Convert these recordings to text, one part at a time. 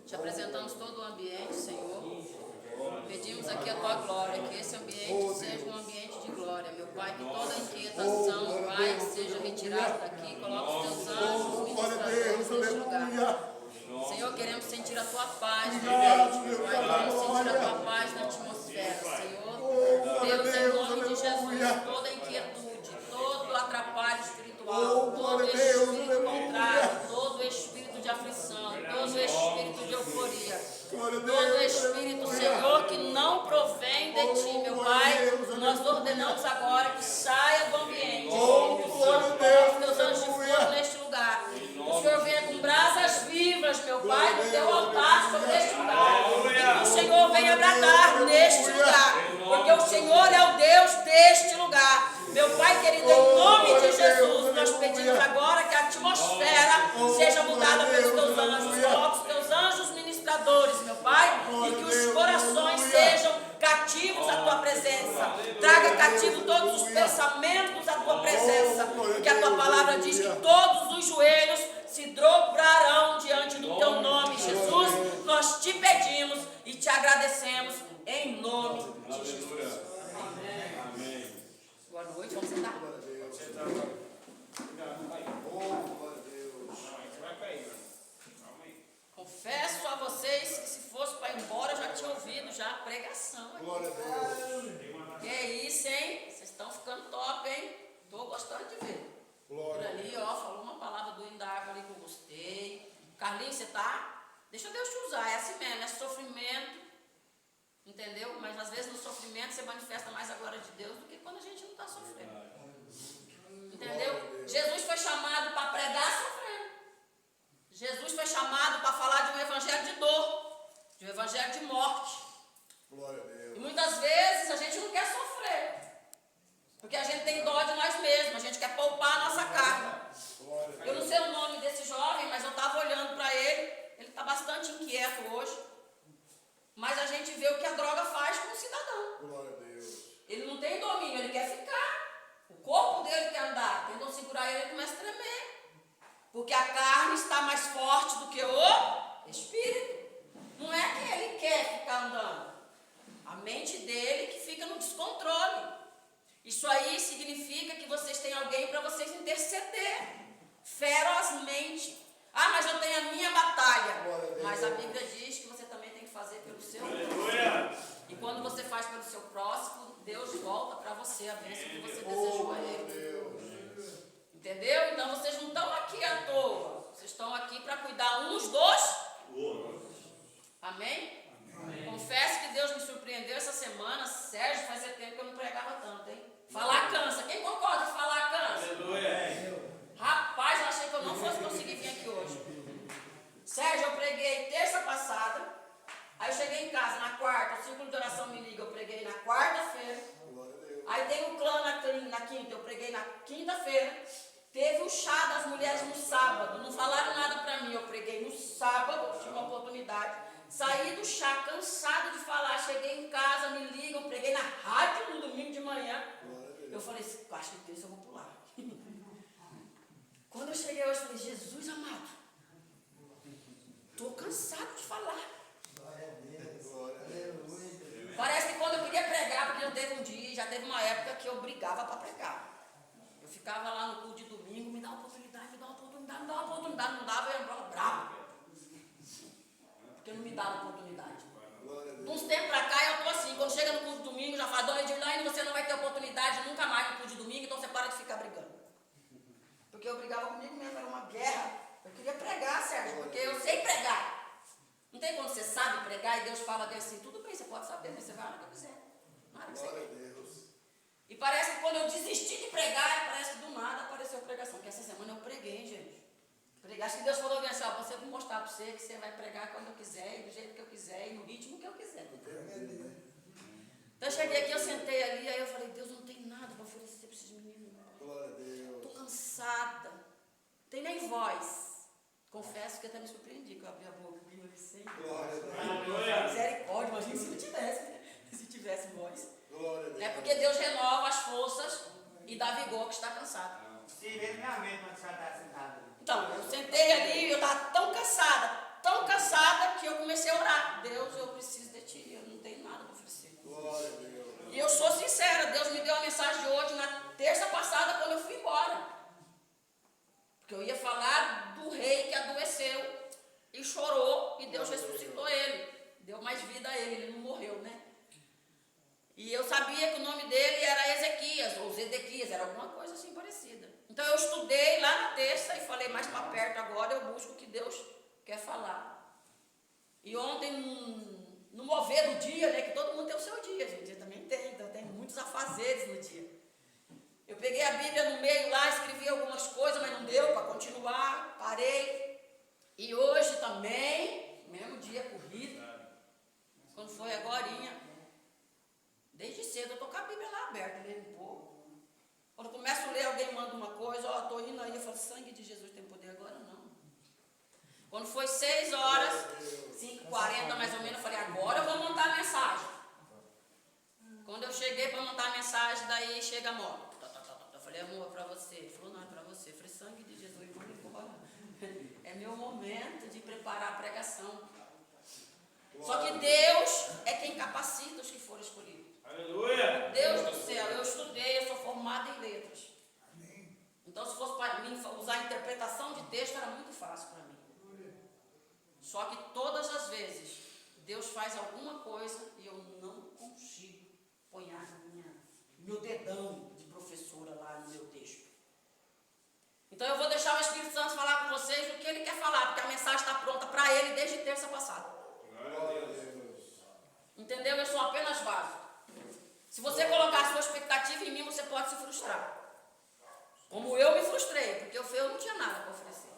Te apresentamos todo o ambiente, Senhor. Pedimos aqui a Tua glória, que esse ambiente seja um ambiente de glória, meu Pai, que toda inquietação, Pai, seja retirada daqui. Coloca os Teus anjos, ministradores neste lugar. Senhor, queremos sentir a Tua paz no ambiente, meu Pai. Queremos sentir a Tua paz na atmosfera, Senhor. Deus, em nome de Jesus, toda inquietude, todo atrapalho espiritual, todo espírito contrário, todo espírito de aflição, todo espírito de euforia, todo espírito, Senhor, que não provém de Ti, meu Pai, nós ordenamos agora que saia do ambiente, Espírito Santo, coloque Teus anjos de fogo neste lugar. O Senhor venha com brasas vivas, meu Pai, no Teu altar sobre este lugar. E que o Senhor venha bradar neste lugar, porque o Senhor é o Deus deste lugar. Meu Pai querido, em nome de Jesus, nós pedimos agora que a atmosfera seja mudada pelos Teus anjos. Coloque os Teus anjos ministradores, meu Pai, e que os corações sejam cativos à Tua presença. Traga cativo todos os pensamentos à Tua presença, porque a Tua palavra diz que todos os joelhos se dobrarão diante do Teu nome, Jesus. Nós te pedimos e te agradecemos em nome de Jesus. Amém. Boa noite, vamos sentar. Confesso a vocês que se fosse para ir embora, eu já tinha ouvido já a pregação. Glória a Deus. Que é isso, hein? Vocês estão ficando top, hein? Estou gostando de ver. Glória. Por ali, ó, falou uma palavra do hino da água ali que eu gostei. Carlinhos, você tá? Deixa Deus te usar, é assim mesmo, é sofrimento. Entendeu? Mas às vezes no sofrimento você manifesta mais a glória de Deus do que quando a gente não está sofrendo. Entendeu? Jesus foi chamado para pregar sofrendo. Jesus foi chamado para falar de um evangelho de dor, de um evangelho de morte. Glória a Deus. E muitas vezes a gente não quer sofrer, porque a gente tem dó de nós mesmos, a gente quer poupar a nossa carne. Eu não sei o nome desse jovem, mas eu estava olhando para ele está bastante inquieto hoje. Mas a gente vê o que a droga faz com o cidadão. Glória a Deus. Ele não tem domínio, ele quer ficar. O corpo dele quer andar. Tentam segurar ele, ele começa a tremer. Porque a carne está mais forte do que o espírito. Não é que ele quer ficar andando. A mente dele que fica no descontrole. Isso aí significa que vocês têm alguém para vocês interceder. Ferozmente. Ah, mas eu tenho a minha batalha. Mas a Bíblia diz que você também tem que fazer pelo seu próximo. E quando você faz pelo seu próximo, Deus volta para você a bênção que você desejou a Ele. Entendeu? Então vocês não estão aqui à toa. Vocês estão aqui para cuidar uns dos outros. Amém? Amém? Confesso que Deus me surpreendeu essa semana. Sérgio, fazia tempo que eu não pregava tanto, hein? Falar cansa. Quem concorda que falar cansa? Rapaz, eu achei que eu não fosse conseguir vir aqui hoje. Sérgio, eu preguei terça passada. Aí eu cheguei em casa na quarta, o círculo de oração me liga, eu preguei na quarta-feira. Aí tem o clã na quinta, eu preguei na quinta-feira. Teve o chá das mulheres no sábado, não falaram nada pra mim, eu preguei no sábado, tive uma oportunidade. Saí do chá cansado de falar, cheguei em casa, me ligam, preguei na rádio no domingo de manhã. Eu falei, acho que Deus eu vou pular. Quando eu cheguei hoje, eu falei, Jesus amado, estou cansado de falar. Parece que quando eu queria pregar, porque já teve um dia, já teve uma época que eu brigava para pregar. Eu ficava lá no culto de domingo, me dá uma oportunidade, me dá uma oportunidade, me dá uma oportunidade. Não dava, eu ia bravo. Porque não me dava oportunidade. De uns tempos para cá, eu estou assim, quando chega no culto de domingo, já fala, dona Edilane, você não vai ter oportunidade nunca mais no culto de domingo, então você para de ficar brigando. Porque eu brigava comigo mesmo, era uma guerra. Eu queria pregar, Sérgio, porque eu sei pregar. Não tem quando você sabe pregar e Deus fala assim, tudo bem, você pode saber, mas você vai na hora que eu quiser. Na hora que você quer. E parece que quando eu desisti de pregar, parece que do nada apareceu a pregação. Porque essa semana eu preguei, gente. Acho que Deus falou assim, ó, você vai mostrar para você que você vai pregar quando eu quiser, e do jeito que eu quiser, e no ritmo que eu quiser. Então eu cheguei aqui, eu sentei ali, aí eu falei, Deus, não tem nada para oferecer para esses meninos. Estou cansada. Não tem nem voz. Confesso que até me surpreendi, que eu abri a boca e ali sem. Misericórdia, imagina se não tivesse, né? Se tivesse voz. É porque Deus renova as forças e dá vigor que está cansado. Sim, vem minha mente quando você está sentada. Então, eu sentei ali e eu estava tão cansada passada que eu comecei a orar. Deus, eu preciso de ti, eu não tenho nada para oferecer. E eu sou sincera, Deus me deu a mensagem de hoje na terça passada quando eu fui embora. Porque eu ia falar do rei que adoeceu e chorou e Deus ressuscitou ele. Deu mais vida a ele não morreu, né? E eu sabia que o nome dele era Ezequias, ou Zedequias, era alguma coisa assim parecida. Então eu estudei lá na terça e falei mais para perto agora, eu busco o que Deus quer falar. E ontem, no mover do dia, né, que todo mundo tem o seu dia, gente, eu também tenho, então tem muitos afazeres no dia. Eu peguei a Bíblia no meio lá, escrevi algumas coisas, mas não deu para continuar, parei. E hoje também, mesmo dia corrido, quando foi agorinha, desde cedo eu estou com a Bíblia lá aberta, lendo um pouco. Quando eu começo a ler, alguém manda uma coisa, ó, estou indo aí, eu falo, sangue de Jesus tem poder agora? Não. Quando foi 6 horas, 5h40 mais ou menos, eu falei, agora eu vou montar a mensagem. Quando eu cheguei para montar a mensagem, daí chega a moto. Eu falei, amor, é para você. Ele falou, não, é para você. Eu falei, sangue de Jesus, vamos embora. É meu momento de preparar a pregação. Só que Deus é quem capacita os que foram escolhidos. Aleluia! Deus do céu, eu estudei, eu sou formada em letras. Então, se fosse para mim usar a interpretação de texto, era muito fácil para mim. Só que todas as vezes, Deus faz alguma coisa e eu não consigo ponhar meu dedão de professora lá no meu texto. Então, eu vou deixar o Espírito Santo falar com vocês o que ele quer falar, porque a mensagem está pronta para ele desde terça passada. Entendeu? Eu sou apenas vaso. Se você colocar a sua expectativa em mim, você pode se frustrar. Como eu me frustrei, porque eu não tinha nada para oferecer.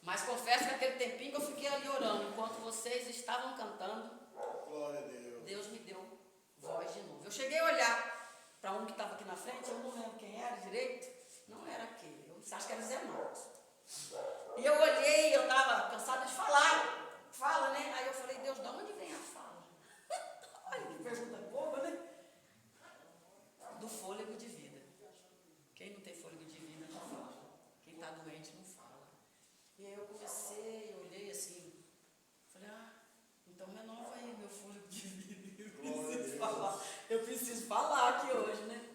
Mas confesso que aquele tempinho que eu fiquei ali orando, enquanto vocês estavam cantando, Deus me deu voz de novo. Eu cheguei a olhar para um que estava aqui na frente, eu não lembro quem era direito, não era aquele, eu acho que era Zé Marcos. E eu olhei, eu estava cansada de falar. Fala, né? Aí eu falei, Deus, de onde vem a fala? Olha que pergunta boba, né? Do fôlego de vida. Quem não tem fôlego de vida não fala. Quem está doente não fala. E aí eu comecei, eu olhei assim, falei, então renova aí meu fôlego de vida. Eu preciso falar aqui hoje, né?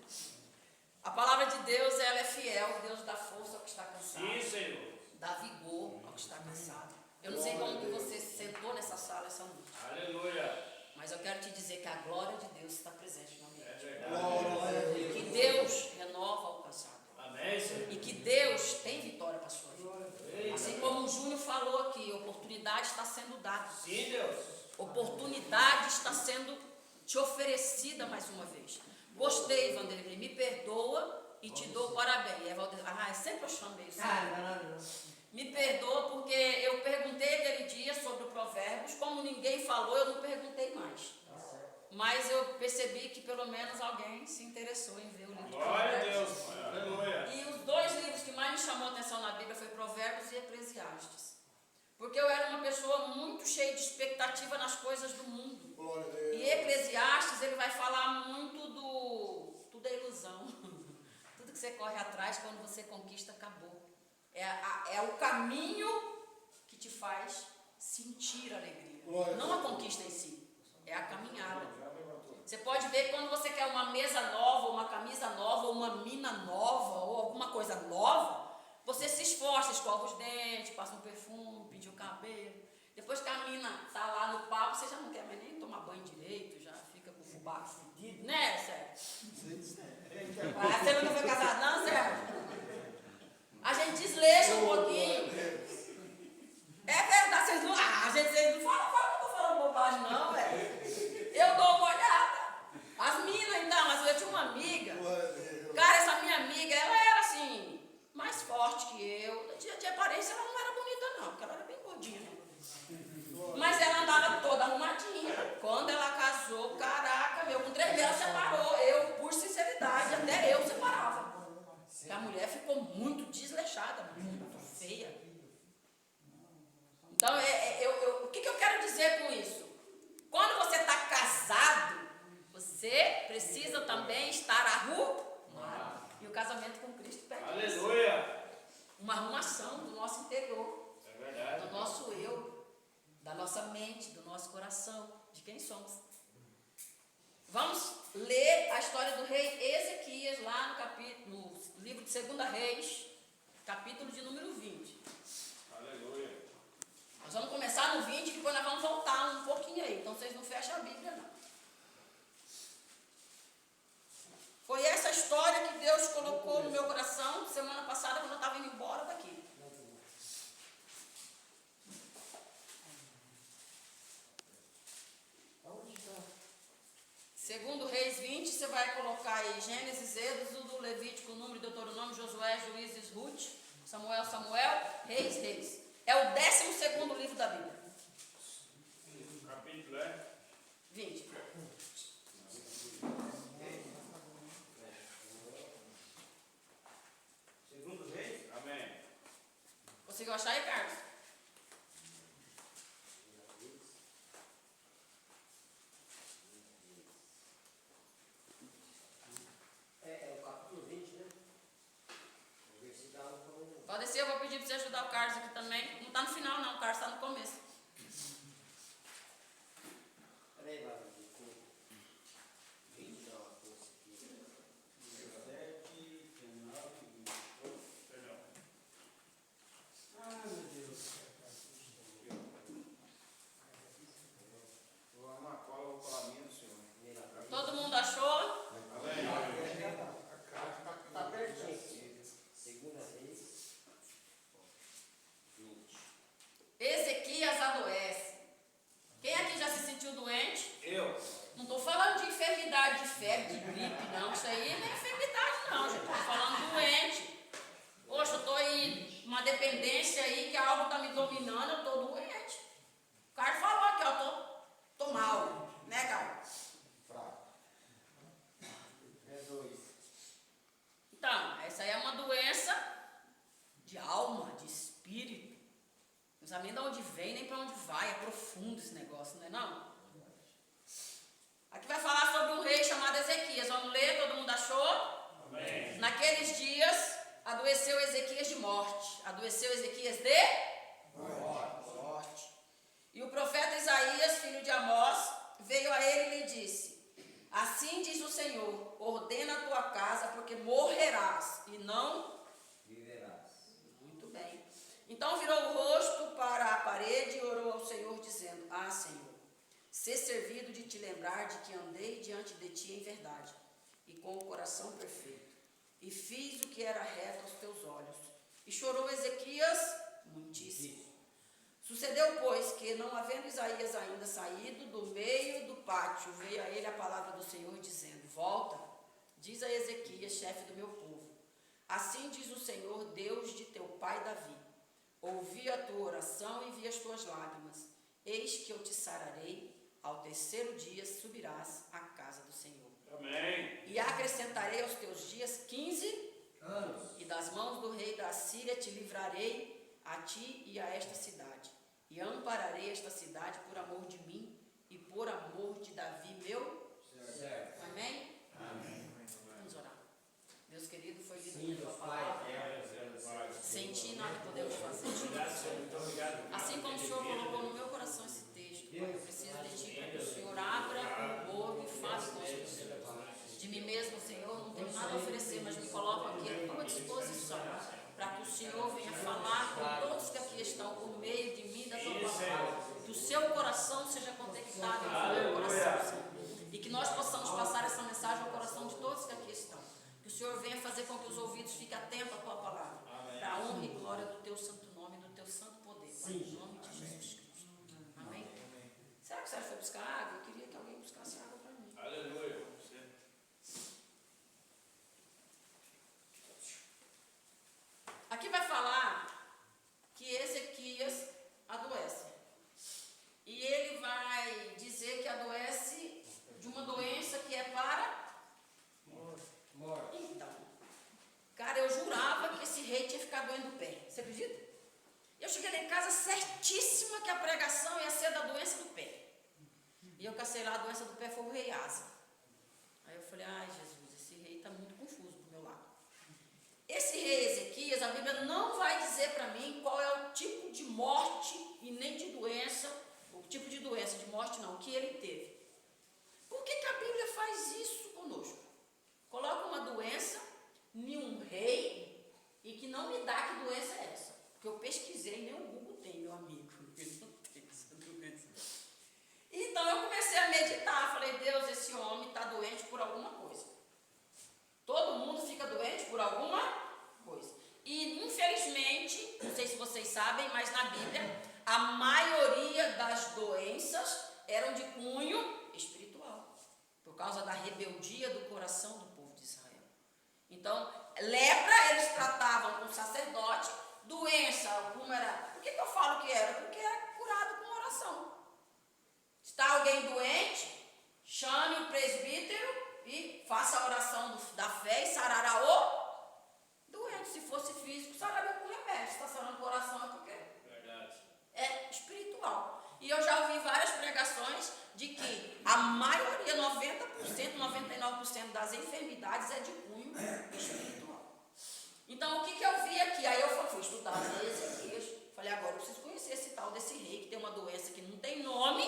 A palavra de Deus, ela é fiel. Deus dá força ao que está cansado. Sim, Senhor. Dá vigor ao que está cansado. Eu não sei como que você sentou nessa sala essa noite. Aleluia. Mas eu quero te dizer que a glória de Deus está presente no ambiente. É verdade. E que Deus renova o cansado. Amém, Senhor. E que Deus tem vitória para a sua vida. Assim como o Júnior falou aqui, oportunidade está sendo dada. Sim, Deus. Oportunidade está sendo te oferecida mais uma vez. Gostei, Vanderlei, me perdoa e te dou parabéns. Sempre eu chamei isso. Me perdoa porque eu perguntei aquele dia sobre o Provérbios, como ninguém falou, eu não perguntei mais. Mas eu percebi que pelo menos alguém se interessou em ver o livro de Glória a Provérbios. Deus. Aleluia. E os 2 livros que mais me chamou a atenção na Bíblia foi Provérbios e Eclesiastes. Porque eu era uma pessoa muito cheia de expectativa nas coisas do mundo. E Eclesiastes, ele vai falar muito tudo é ilusão. Tudo que você corre atrás, quando você conquista, acabou. É o caminho que te faz sentir alegria. Não a conquista em si, é a caminhada. Você pode ver que quando você quer uma mesa nova, uma camisa nova, uma mina nova, ou alguma coisa nova, você se esforça, escova os dentes, passa um perfume, pinta o cabelo. Depois que a mina está lá no papo, você já não quer mais nem tomar banho direito, já fica com o fubá fedido, né, Sérgio? Você nunca foi casado, não, Sérgio? A gente desleixa um pouquinho. É verdade, vocês não falam que eu tô falando bobagem, não, velho. Eu dou uma olhada. As minas, então, mas eu tinha uma amiga. Cara, essa minha amiga, ela era assim, mais forte que eu. De aparência, ela não era bonita, não, porque ela era bem gordinha, né? Mas ela andava toda arrumadinha. Quando ela casou, caraca, com 3 meses ela separou. Eu, por sinceridade, até eu separava. Porque a mulher ficou muito desleixada, muito feia. Então, o que eu quero dizer com isso? Quando você está casado, você precisa também estar arrumado. E o casamento com Cristo pede Aleluia. uma arrumação do nosso interior, É verdade. do nosso eu. da nossa mente, do nosso coração, de quem somos. Vamos ler a história do rei Ezequias lá no livro de 2 Reis, capítulo de número 20. Aleluia. Nós vamos começar no 20, depois nós vamos voltar um pouquinho aí, então vocês não fecham a Bíblia não. Foi essa história que Deus colocou no meu coração semana passada, quando eu estava indo embora daqui. Segundo Reis 20, você vai colocar aí Gênesis, Êxodo, Levítico, Número, Deuteronômio, Josué, Juízes, Ruth, Samuel, Reis. É o 12º livro da Bíblia. Capítulo é? 20. Segundo Reis? Amém. Conseguiu achar aí, Carlos? É o capítulo 20, né? O versículo Pode descer, eu vou pedir para você ajudar o Carlos aqui também. Não está no final não, o Carlos está no começo. Peraí, Wagner. 20, não, 17, 19, 20. Perdão. Ah, meu Deus. Vou lá na cola, vou colar minha do senhor. Todo mundo achou? Tá pertinho aqui. Segunda Reis 20. Ezequias adoece. Quem aqui já se sentiu doente? Eu. Não estou falando de enfermidade, de febre, de gripe, não. Isso aí não é enfermidade, não, gente. Estou falando doente. Poxa, eu estou em uma dependência aí, que algo está me dominando, eu estou doente. O cara falou aqui, ó, tô mal. Né, cara? Fraco. É 2. Então, essa aí é uma doença de alma, de espírito. Não sabe nem de onde vem, nem para onde vai. É profundo esse negócio, não é não? Aqui vai falar sobre um rei chamado Ezequias. Vamos ler, todo mundo achou? Amém. Naqueles dias, adoeceu Ezequias de morte. Adoeceu Ezequias de morte. E o profeta Isaías, filho de Amós, veio a ele e lhe disse: assim diz o Senhor, ordena a tua casa, porque morrerás e não Viverás. muito bem. Então virou o rosto para a parede e orou ao Senhor, dizendo: ah, Senhor, sê servido de te lembrar de que andei diante de ti em verdade e com o coração perfeito, e fiz o que era reto aos teus olhos. E chorou Ezequias muitíssimo. Sucedeu, pois, que, não havendo Isaías ainda saído do meio do pátio, veio a ele a palavra do Senhor, dizendo: volta, diz a Ezequias, chefe do meu povo. Assim diz o Senhor, Deus de teu pai Davi: ouvi a tua oração e vi as tuas lágrimas. Eis que eu te sararei, ao terceiro dia subirás à casa do Senhor. Amém. E acrescentarei aos teus dias 15 Anos. e das mãos do rei da Assíria te livrarei a ti e a esta cidade. E ampararei esta cidade por amor de mim e por amor de Davi, meu. Certo. Amém? Amém. Vamos orar. Deus querido, foi Sim, lido a Deus tua Pai. palavra. Sem ti nada podemos fazer. Obrigado, Senhor. Muito obrigado. Assim como o Senhor colocou no meu coração esse texto, Pai, eu preciso de ti para que o Senhor abra o olho e fale com os teus. De mim mesmo, Senhor, não tenho nada a oferecer, mas me coloco aqui à tua disposição, para que o Senhor venha falar com todos que aqui estão por meio de mim, da tua palavra. Que o seu coração seja conectado com o meu coração, Senhor. E que nós possamos passar essa mensagem ao coração de todos que aqui estão. Que o Senhor venha fazer com que os ouvidos fiquem atentos à tua palavra, para a honra e glória do teu santo nome, do teu santo poder, Pai, em nome de Jesus Cristo. Amém? Será que você foi buscar água? Eu queria que alguém buscasse água para mim. Aleluia. Aqui vai falar que Ezequias adoece. E ele vai dizer que adoece de uma doença que é para... Morte. Então, cara, eu jurava que esse rei tinha ficado doendo do pé. Você acredita? Eu cheguei lá em casa certíssima que a pregação ia ser da doença do pé. E eu cacei lá, a doença do pé foi o rei Asa. Aí eu falei: ai, Jesus, esse rei está muito confuso do meu lado. Esse rei Ezequias, a Bíblia não vai dizer para mim qual é o tipo de morte e nem de doença faz isso conosco. Coloca uma doença em um rei e que não me dá que doença é essa. Porque eu pesquisei, nem o Google tem, meu amigo. Ele não tem essa doença. Então eu comecei a meditar. Falei, Deus, esse homem está doente por alguma coisa. Todo mundo fica doente por alguma coisa. E infelizmente, não sei se vocês sabem, mas na Bíblia, a maioria das doenças eram de cunho espiritual. Por causa da rebeldia do coração do povo de Israel. Então, lepra eles tratavam com sacerdote, doença, alguma era... Por que eu falo que era? Porque era curado com oração. Está alguém doente, chame o presbítero e faça a oração da fé e sarará o doente. Se fosse físico, sararia com remédio. Se está sarando com oração é porque é espiritual. E eu já ouvi várias pregações de que a maioria, 90%, 99% das enfermidades é de cunho espiritual. Então, o que eu vi aqui? Aí eu fui estudar Ezequias. Falei, agora eu preciso conhecer esse tal desse rei que tem uma doença que não tem nome,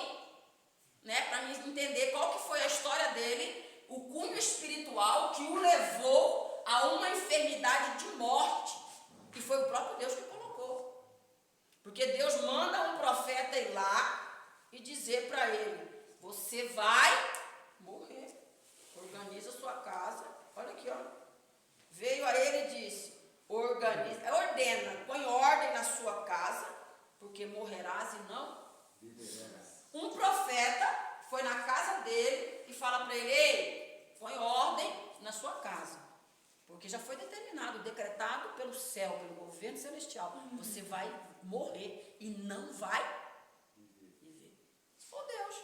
né? Para mim entender qual que foi a história dele, o cunho espiritual que o levou a uma enfermidade de morte, que foi o próprio Deus que colocou. Porque Deus manda um profeta ir lá e dizer para ele, você vai morrer, organiza a sua casa. Olha aqui, ó. Veio a ele e disse, ordena, põe ordem na sua casa, porque morrerás e não viverás. Um profeta foi na casa dele e fala para ele, ei, põe ordem na sua casa. Porque já foi determinado, decretado pelo céu, pelo governo celestial. Você vai morrer e não vai viver. Se for Deus.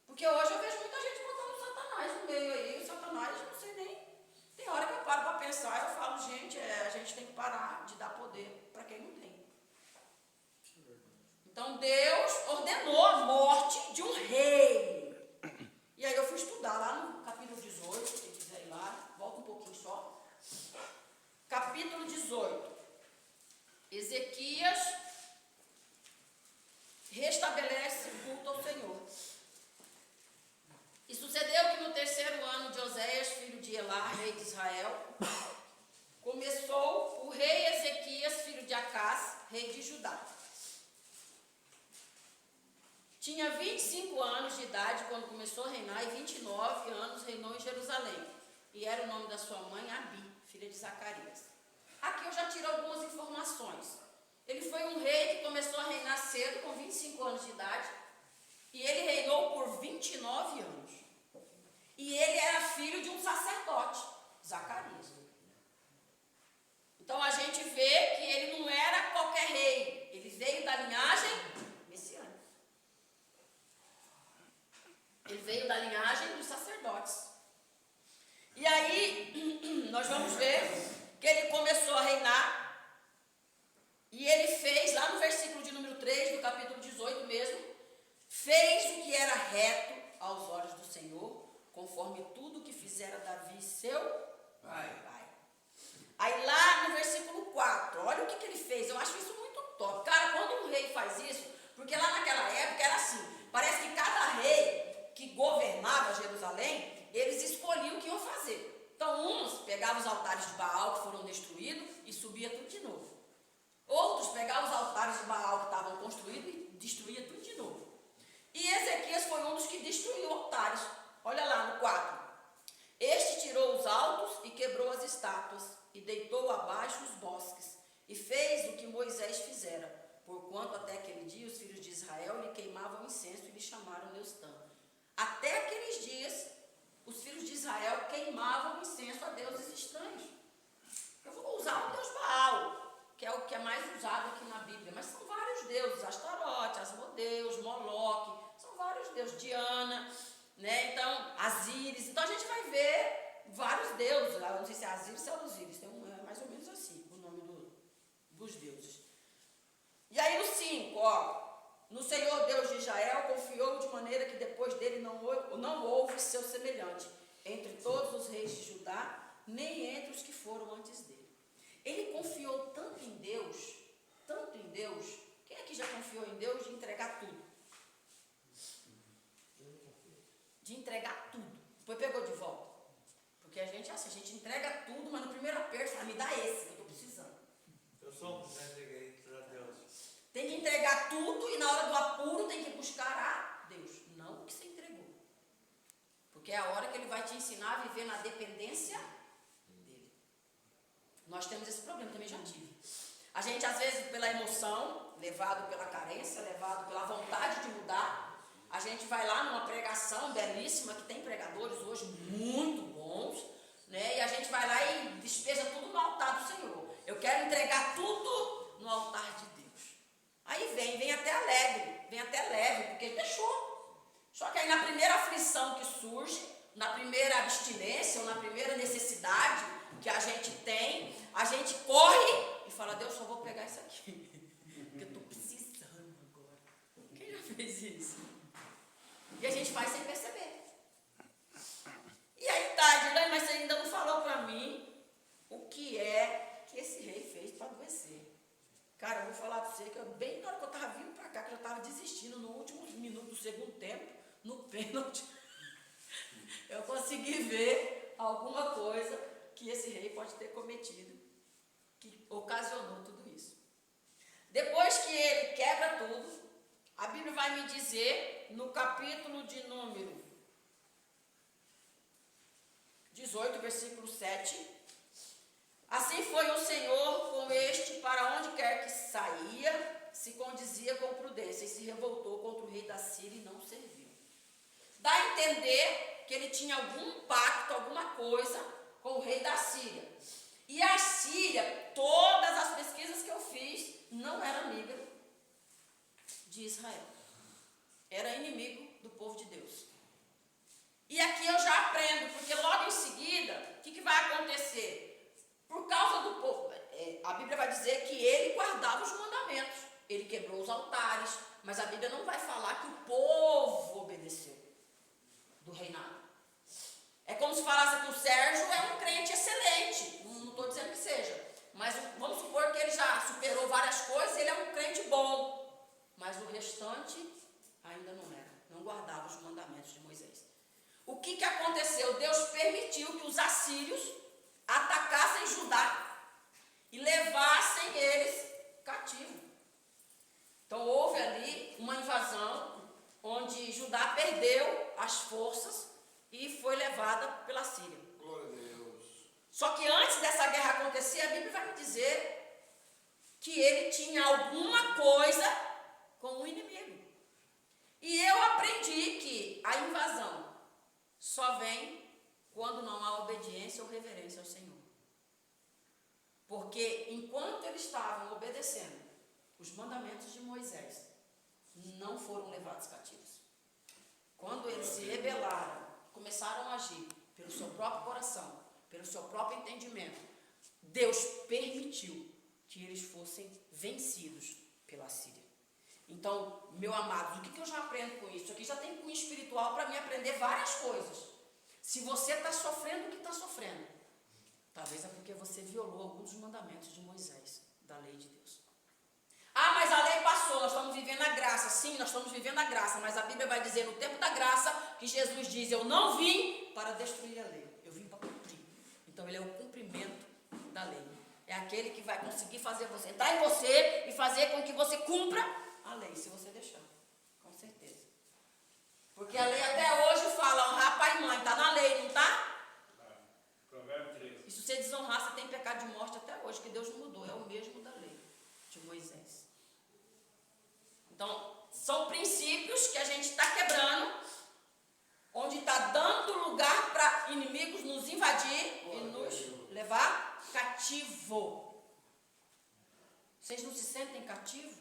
Porque hoje eu vejo muita gente botando Satanás no meio aí. O Satanás, não sei nem. Tem hora que eu paro para pensar e eu falo, gente, a gente tem que parar de dar poder para quem não tem. Então Deus ordenou a morte de um rei. E aí eu fui estudar lá no capítulo 18, quem quiser ir lá, volta um pouquinho só. Capítulo 18. Ezequias restabelece o culto ao Senhor. E sucedeu que no 3º ano de Oséias, filho de Elá, rei de Israel, começou o rei Ezequias, filho de Acás, rei de Judá. Tinha 25 anos de idade quando começou a reinar, e 29 anos reinou em Jerusalém. E era o nome da sua mãe, Abi, filha de Zacarias. Aqui eu já tiro algumas informações. Ele foi um rei que começou a reinar cedo, com 25 anos de idade, e ele reinou por 29 anos. E ele era filho de um sacerdote, Zacarias. Então a gente vê que ele não era qualquer rei, ele veio da linhagem messiânica. Ele veio da linhagem dos sacerdotes. E aí, nós vamos ver que ele começou a reinar, e ele fez, lá no versículo de número 3, do capítulo 18 mesmo, fez o que era reto aos olhos do Senhor, conforme tudo que fizera Davi, seu pai. Aí lá no versículo 4, olha o que ele fez, eu acho isso muito top. Cara, quando um rei faz isso, porque lá naquela época era assim, parece que cada rei que governava Jerusalém, eles escolhiam o que iam fazer. Então uns pegavam os altares de Baal que foram destruídos e subia tudo de novo. Outros pegavam os altares de Baal que estavam construídos e destruía tudo de novo. E Ezequias foi um dos que destruiu altares. Olha lá no 4. Este tirou os altos e quebrou as estátuas e deitou abaixo os bosques e fez o que Moisés fizera, porquanto até aquele dia os filhos de Israel lhe queimavam incenso e lhe chamaram Neustã. Até aqueles dias, os filhos de Israel queimavam incenso a deuses estranhos. Eu vou usar o Deus Baal, que é o que é mais usado aqui na Bíblia, mas são vários deuses, Astarote, Asmodeus, Moloque, são vários deuses, Diana, né? Então, Asíris. Então a gente vai ver vários deuses, eu não sei se é Asíris ou Osíris, tem mais ou menos assim o nome dos deuses. E aí no 5, ó. No Senhor Deus de Israel confiou de maneira que depois dele não houve seu semelhante entre todos os reis de Judá, nem entre os que foram antes dele. Ele confiou tanto em Deus, quem aqui já confiou em Deus de entregar tudo? De entregar tudo. Depois dá esse que eu estou precisando. Eu sou um já entreguei para Deus. Tem que entregar tudo e na hora do apuro tem que buscar a Deus, não o que você entregou. Porque é a hora que Ele vai te ensinar a viver na dependência dEle. Nós temos esse problema, também já tive. A gente, às vezes, pela emoção, levado pela carência, levado pela vontade de mudar, a gente vai lá numa pregação belíssima, que tem pregadores hoje muito bons, né? E a gente vai lá e despeja tudo no altar do Senhor. Eu quero entregar tudo no altar de Deus. Aí vem até alegre, vem até leve, porque ele deixou. Só que aí na primeira aflição que surge, na primeira abstinência ou na primeira necessidade que a gente tem, a gente corre e fala, Deus, só vou pegar isso aqui, porque eu estou precisando agora. Quem já fez isso? E a gente faz sem perceber. E aí tá, Dirlane, mas você ainda não falou para mim o que é que esse rei fez para adoecer. Cara, eu vou falar para você que bem na hora que eu estava vindo para cá, que eu já estava desistindo no último minuto do segundo tempo, no pênalti, eu consegui ver alguma coisa que esse rei pode ter cometido, que ocasionou tudo isso. Depois que ele quebra tudo, a Bíblia vai me dizer, no capítulo de número 18, versículo 7, assim foi o Senhor com este, para onde quer que saía, se condizia com prudência, e se revoltou contra o rei da Síria e não serviu. Dá a entender que ele tinha algum pacto, alguma coisa com o rei da Síria. E a Síria, todas as pesquisas que eu fiz, não era amiga de Israel. Era inimigo do povo de Deus. E aqui eu já aprendo, porque logo em seguida, o que vai acontecer? Por causa do povo, a Bíblia vai dizer que ele guardava os mandamentos. Ele quebrou os altares, mas a Bíblia não vai falar que o povo obedeceu do reinado. É como se falasse que o Sérgio é um crente excelente. Não estou dizendo que seja. Mas vamos supor que ele já superou várias coisas, ele é um crente bom. Mas o restante ainda não era. Não guardava os mandamentos de Moisés. O que aconteceu? Deus permitiu que os assírios atacassem Judá e levassem eles cativos. Então houve ali uma invasão onde Judá perdeu as forças e foi levada pela Síria. Glória a Deus. Só que antes dessa guerra acontecer, a Bíblia vai me dizer que ele tinha alguma coisa com o inimigo. E eu aprendi que a invasão só vem quando não há obediência ou reverência ao Senhor. Porque enquanto eles estavam obedecendo os mandamentos de Moisés, não foram levados cativos. Quando eles se rebelaram, começaram a agir pelo seu próprio coração, pelo seu próprio entendimento, Deus permitiu que eles fossem vencidos pela Síria. Então, meu amado, o que eu já aprendo com isso? Aqui já tem cunho espiritual para mim aprender várias coisas. Se você está sofrendo o que está sofrendo, talvez é porque você violou alguns dos mandamentos de Moisés, da lei de Deus. Ah, mas a lei passou, nós estamos vivendo a graça. Sim, nós estamos vivendo a graça, mas a Bíblia vai dizer no tempo da graça que Jesus diz, eu não vim para destruir a lei, eu vim para cumprir. Então ele é o cumprimento da lei. É aquele que vai conseguir fazer você, entrar em você e fazer com que você cumpra a lei, se você deixar, com certeza. Porque a lei até hoje fala, honrar pai e mãe, está na lei, não está? Provérbio 13. E se você desonrar, você tem pecado de morte até hoje, que Deus não mudou, é o mesmo da lei de Moisés. Então, são princípios que a gente está quebrando, onde está dando lugar para inimigos nos invadir e nos levar cativo. Vocês não se sentem cativos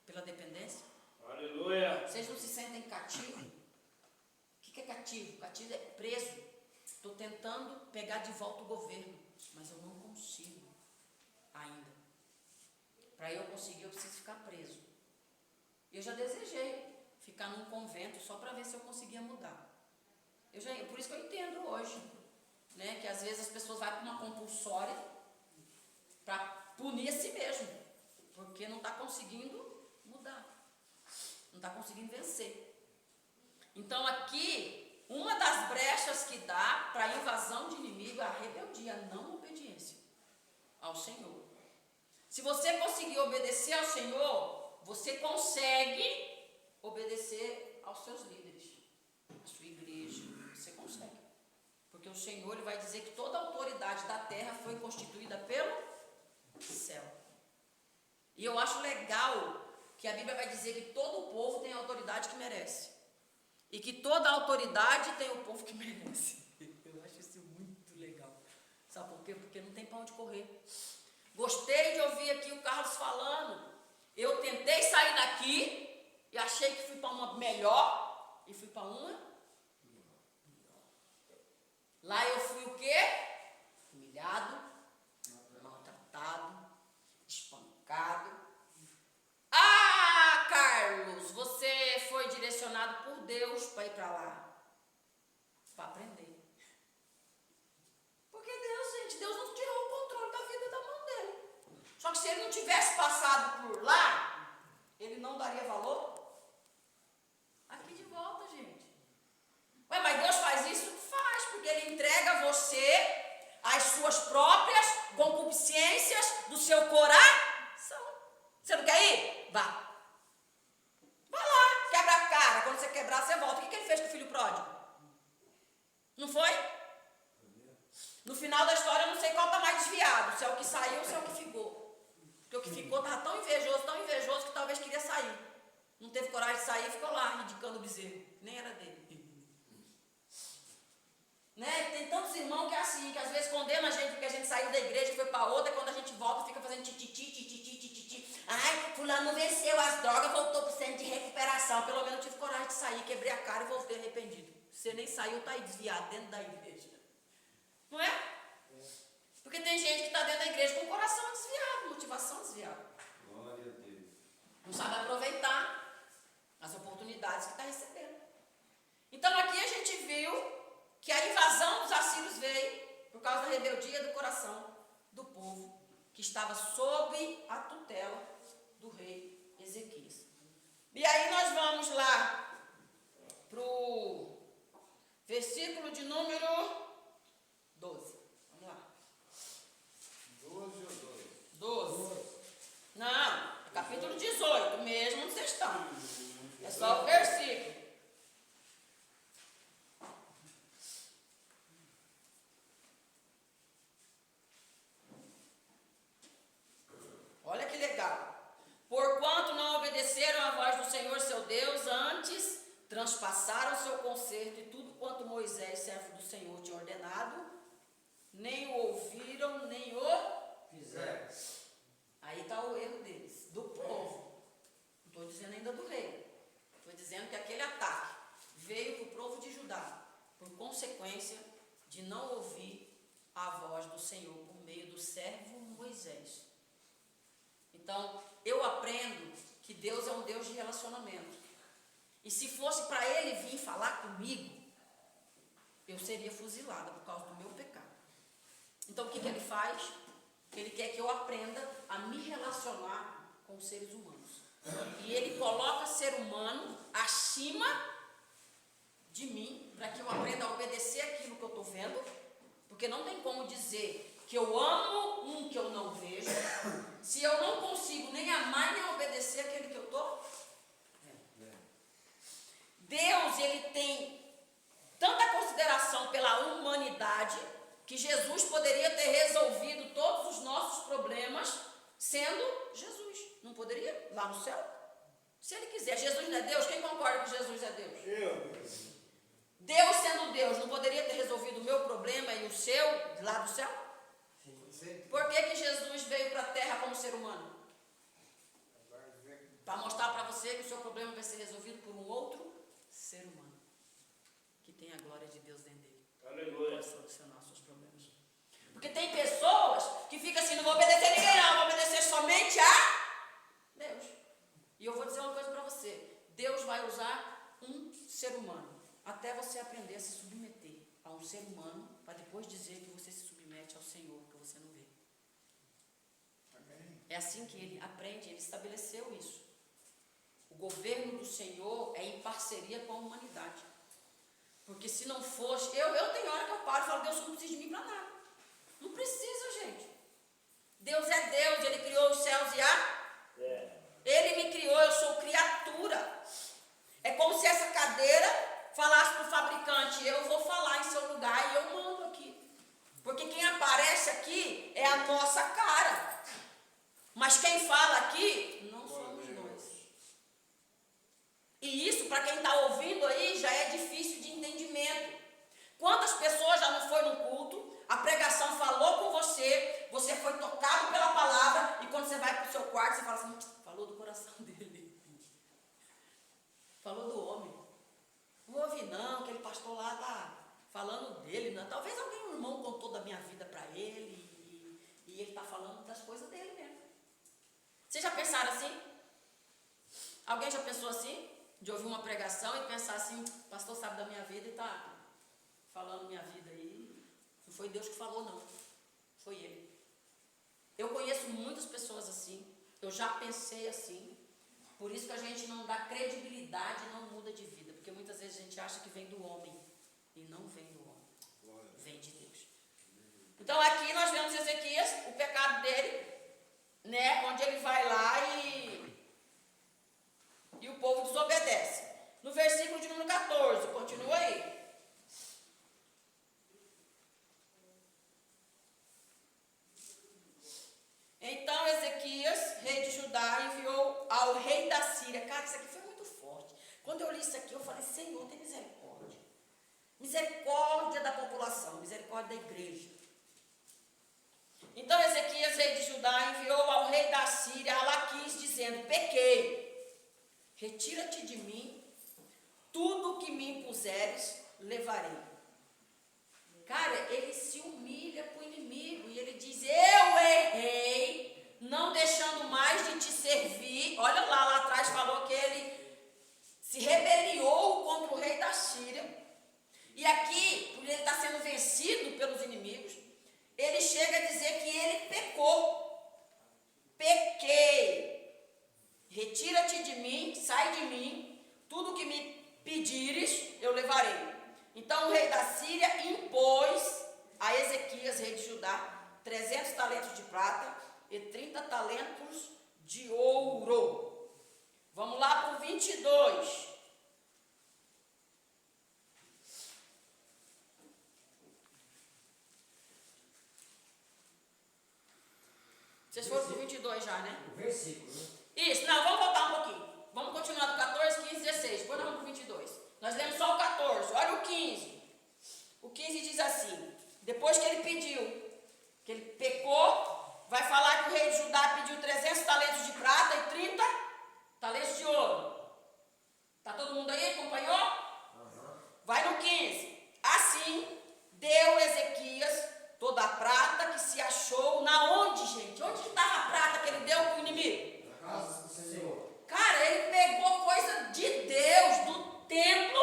pela dependência? Aleluia. Vocês não se sentem cativos? O que é cativo? Cativo é preso. Estou tentando pegar de volta o governo, mas eu não consigo ainda. Para eu conseguir, eu preciso ficar preso. Eu já desejei ficar num convento só para ver se eu conseguia mudar. Por isso que eu entendo hoje, né, que às vezes as pessoas vão para uma compulsória para punir a si mesmo, porque não está conseguindo mudar, não está conseguindo vencer. Então aqui, uma das brechas que dá para a invasão de inimigo é a rebeldia, a não obediência. ao Senhor. Se você conseguir obedecer ao Senhor, você consegue obedecer aos seus líderes, à sua igreja. Você consegue. Porque o Senhor ele vai dizer que toda a autoridade da terra foi constituída pelo céu. E eu acho legal que a Bíblia vai dizer que todo o povo tem a autoridade que merece. E que toda a autoridade tem o povo que merece. Eu acho isso muito legal. Sabe por quê? Porque não tem para onde correr. Gostei de ouvir aqui o Carlos falando. Eu tentei sair daqui e achei que fui para uma melhor e fui para uma. Lá eu fui o quê? Humilhado, maltratado, espancado. Ah, Carlos, você foi direcionado por Deus para ir para lá, para aprender. Porque Deus não tirou o controle da vida da mão dele. Só que se ele não tivesse passado por lá, ele não daria valor? Aqui de volta, gente. Ué, mas Deus faz isso? Faz, porque ele entrega a você as suas próprias concupiscências do seu coração. Você não quer ir? Vá. Vai lá, quebra a cara. Quando você quebrar, você volta. O que ele fez com o filho pródigo? Não foi? No final da história, eu não sei qual está mais desviado. Se é o que saiu ou se é o que ficou. Porque o que ficou estava tão invejoso que talvez queria sair. Não teve coragem de sair e ficou lá, ridicando o bezerro. Nem era dele. Né? Tem tantos irmãos que é assim, que às vezes condena a gente porque a gente saiu da igreja e foi para outra, e quando a gente volta fica fazendo tititi. Ai, fulano venceu as drogas, voltou para o centro de recuperação. Pelo menos eu tive coragem de sair, quebrei a cara e voltei arrependido. Você nem saiu, está aí desviado dentro da igreja. Não é? Porque tem gente que está dentro da igreja com o coração desviado, motivação desviada. Glória a Deus. Não sabe aproveitar as oportunidades que está recebendo. Então aqui a gente viu que a invasão dos assírios veio por causa da rebeldia do coração do povo que estava sob a tutela do rei Ezequias. E aí nós vamos lá para o versículo de número 12. Vamos lá. 12 ou 2? 12. Não, capítulo 18, mesmo onde vocês estão. É só o versículo. Olha que legal. Porquanto não obedeceram à voz do Senhor seu Deus, antes transpassaram o seu concerto e tudo quanto Moisés, servo do Senhor, tinha ordenado, nem o ouviram, nem o Fizeram. Aí está o erro deles, do povo. Não estou dizendo ainda do rei. Estou dizendo que aquele ataque veio para o povo de Judá, por consequência de não ouvir a voz do Senhor por meio do servo Moisés. Então, eu aprendo que Deus é um Deus de relacionamento. E se fosse para Ele vir falar comigo, eu seria fuzilada por causa do meu pecado. Então, o que Ele faz? Ele quer que eu aprenda a me relacionar com os seres humanos. E Ele coloca ser humano acima de mim, para que eu aprenda a obedecer aquilo que eu estou vendo, porque não tem como dizer que eu amo um que eu não vejo, se eu não consigo nem amar nem obedecer aquele que eu estou. Deus, Ele tem tanta consideração pela humanidade, que Jesus poderia ter resolvido todos os nossos problemas sendo Jesus. Não poderia? Lá no céu? Se Ele quiser. Jesus não é Deus? Quem concorda que Jesus é Deus? Eu. Deus sendo Deus, não poderia ter resolvido o meu problema e o seu lá do céu? Por que Jesus veio para a terra como ser humano? Para mostrar para você que o seu problema vai ser resolvido por um outro ser humano, que tem a glória de Deus dentro dele. Aleluia. Pode solucionar os seus problemas. Porque tem pessoas que ficam assim, não vou obedecer a ninguém não, vou obedecer somente a Deus. E eu vou dizer uma coisa para você, Deus vai usar um ser humano, até você aprender a se submeter a um ser humano, para depois dizer que você se submete ao Senhor, que você não vê. Amém. É assim que ele aprende, ele estabeleceu isso. O governo do Senhor é em parceria com a humanidade. Porque se não fosse, eu tenho hora que eu paro e falo, Deus não precisa de mim para nada. Não precisa, gente. nossa cara. Mas quem fala aqui não somos nós. E isso, para quem está ouvindo aí, já é difícil de entendimento. Quantas pessoas já não foi no culto, a pregação falou com você, você foi tocado pela palavra, e quando você vai para o seu quarto, você fala assim, falou do coração dele. Falou do homem. Não ouvi não, aquele pastor lá está falando dele. Não. Talvez alguém, um irmão, contou da minha vida para ele, e ele está falando das coisas dele mesmo. Vocês já pensaram assim? Alguém já pensou assim? De ouvir uma pregação e pensar assim, o pastor sabe da minha vida e está falando minha vida aí. Não foi Deus que falou, não. Foi ele. Eu conheço muitas pessoas assim. Eu já pensei assim. Por isso que a gente não dá credibilidade e não muda de vida. Porque muitas vezes a gente acha que vem do homem. E não vem do homem. Vem de Deus. Então aqui nós vemos Ezequias, o pecado dele, né? Onde ele vai lá e o povo desobedece. No versículo de número 14, continua aí. Então Ezequias, rei de Judá, enviou ao rei da Síria. Cara, isso aqui foi muito forte. Quando eu li isso aqui, eu falei, Senhor, tem misericórdia. Misericórdia da população, misericórdia da igreja. Então Ezequias, rei de Judá, enviou ao rei da Síria a Laquis, dizendo, pequei, retira-te de mim, tudo o que me impuseres, levarei. Cara, ele se humilha para o inimigo e ele diz, eu errei, não deixando mais de te servir. Olha lá atrás falou que ele se rebeliou contra o rei da Síria. E aqui, por ele estar sendo vencido pelos inimigos, ele chega a dizer que ele pecou. Pequei. Retira-te de mim, sai de mim, tudo que me pedires, eu levarei. Então o rei da Síria impôs a Ezequias, rei de Judá, 300 talentos de prata e 30 talentos de ouro. Vamos lá para o 22. Vocês foram para o 22 já, né? O versículo, né? Isso, não, vamos voltar um pouquinho. Vamos continuar do 14, 15, 16. Depois nós vamos para o 22. Nós lemos só o 14, olha o 15. O 15 diz assim, depois que ele pediu, que ele pecou, vai falar que o rei de Judá pediu 300 talentos de prata e 30 talentos de ouro. Está todo mundo aí? Acompanhou? Uhum. Vai no 15. Assim, deu Ezequias toda a prata que se achou, na onde, gente? Onde estava a prata que ele deu para o inimigo? Na casa do Senhor. Cara, ele pegou coisa de Deus, do templo,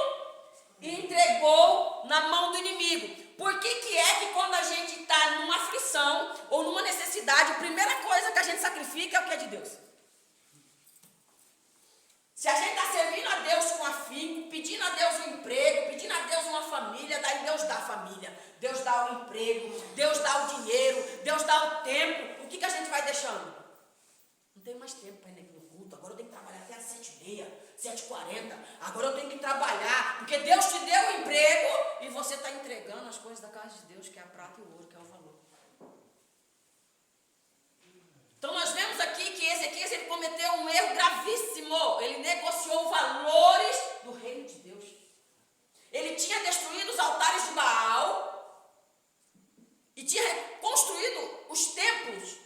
e entregou na mão do inimigo. Por que é que quando a gente está numa aflição ou numa necessidade, a primeira coisa que a gente sacrifica é o que é de Deus? Se a gente está servindo a Deus com afinco, pedindo a Deus um emprego, pedindo a Deus uma família, daí Deus dá a família, Deus dá o emprego, Deus dá o dinheiro, Deus dá o tempo. O que a gente vai deixando? Não tenho mais tempo para ir no culto, agora eu tenho que trabalhar até às 7h30, 7h40, agora eu tenho que trabalhar, porque Deus te deu o emprego e você está entregando as coisas da casa de Deus, que é a prata e o ouro, que é o valor. Então nós vemos aqui que Ezequias ele cometeu um erro gravíssimo. Ele negociou valores do reino de Deus. Ele tinha destruído os altares de Baal e tinha construído os templos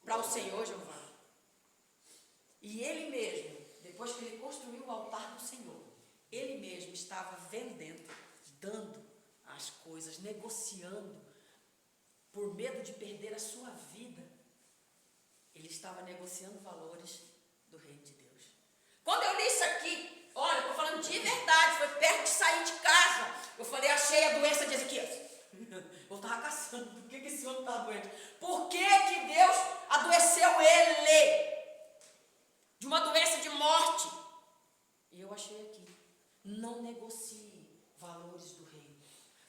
para o Senhor Jeová. E ele mesmo, depois que ele construiu o altar do Senhor, ele mesmo estava vendendo, dando as coisas, negociando, por medo de perder a sua vida. Ele estava negociando valores do reino de Deus. Quando eu li isso aqui, olha, estou falando de verdade, foi perto de sair de casa. Eu falei, achei a doença de Ezequias. Eu estava caçando, por que esse homem está doente? Por que Deus adoeceu ele? De uma doença de morte. E eu achei aqui, não negocie valores do reino.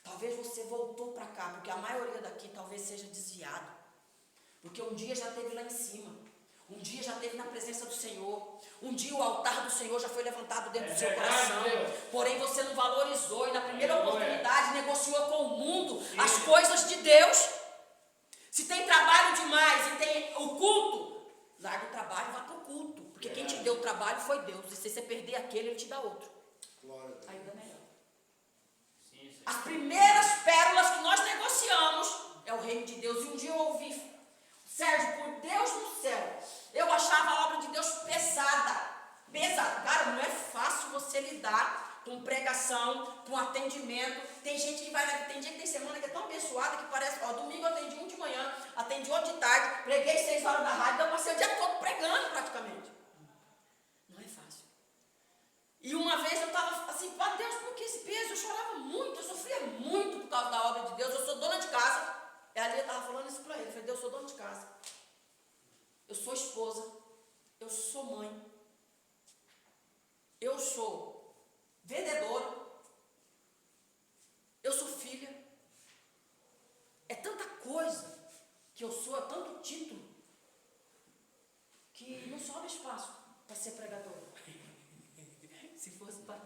Talvez você voltou para cá, porque a maioria daqui talvez seja desviado. Porque um dia já esteve lá em cima, um dia já esteve na presença do Senhor, um dia o altar do Senhor já foi levantado dentro do seu coração, porém você não valorizou e na primeira oportunidade negociou com o mundo as coisas de Deus. Se tem trabalho demais e tem o culto, larga o trabalho e vá para o culto. Porque quem te deu o trabalho foi Deus. E se você perder aquele, Ele te dá outro. Ainda melhor. As primeiras pérolas que nós negociamos é o reino de Deus. E um dia eu ouvi, Sérgio, por Deus no céu, eu achava a obra de Deus pesada. Pesada. Cara, não é fácil você lidar com pregação, com atendimento. Tem gente que vai, tem dia que tem semana que é tão abençoada que parece, ó, domingo eu atendi um de manhã, atendi outro de tarde, preguei 6 horas da rádio, então eu passei o dia todo pregando praticamente. Não é fácil. E uma vez eu estava assim, ó Deus, por que esse peso? Eu chorava muito, eu sofria muito por causa da obra de Deus, eu sou dona de casa. E ali eu estava falando isso para ele, eu falei, Deus, eu sou dona de casa. Eu sou esposa, eu sou mãe, eu sou vendedora, eu sou filha. É tanta coisa que eu sou, é tanto título, que não sobra espaço para ser pregadora. Se fosse para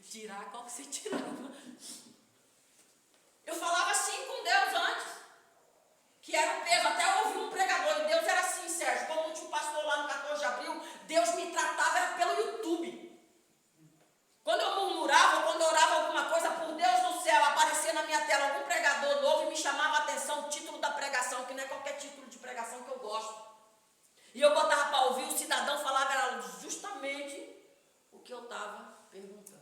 tirar, qual que você tirava? Eu falava assim com Deus antes, que era um peso. Até eu ouvi um pregador, e Deus era assim, Sérgio, como tinha um pastor lá no 14 de abril, Deus me tratava era pelo YouTube. Quando eu murmurava, quando eu orava alguma coisa, por Deus no céu, aparecia na minha tela algum pregador novo e me chamava a atenção o título da pregação, que não é qualquer título de pregação que eu gosto. E eu botava para ouvir, o cidadão falava era justamente o que eu estava perguntando.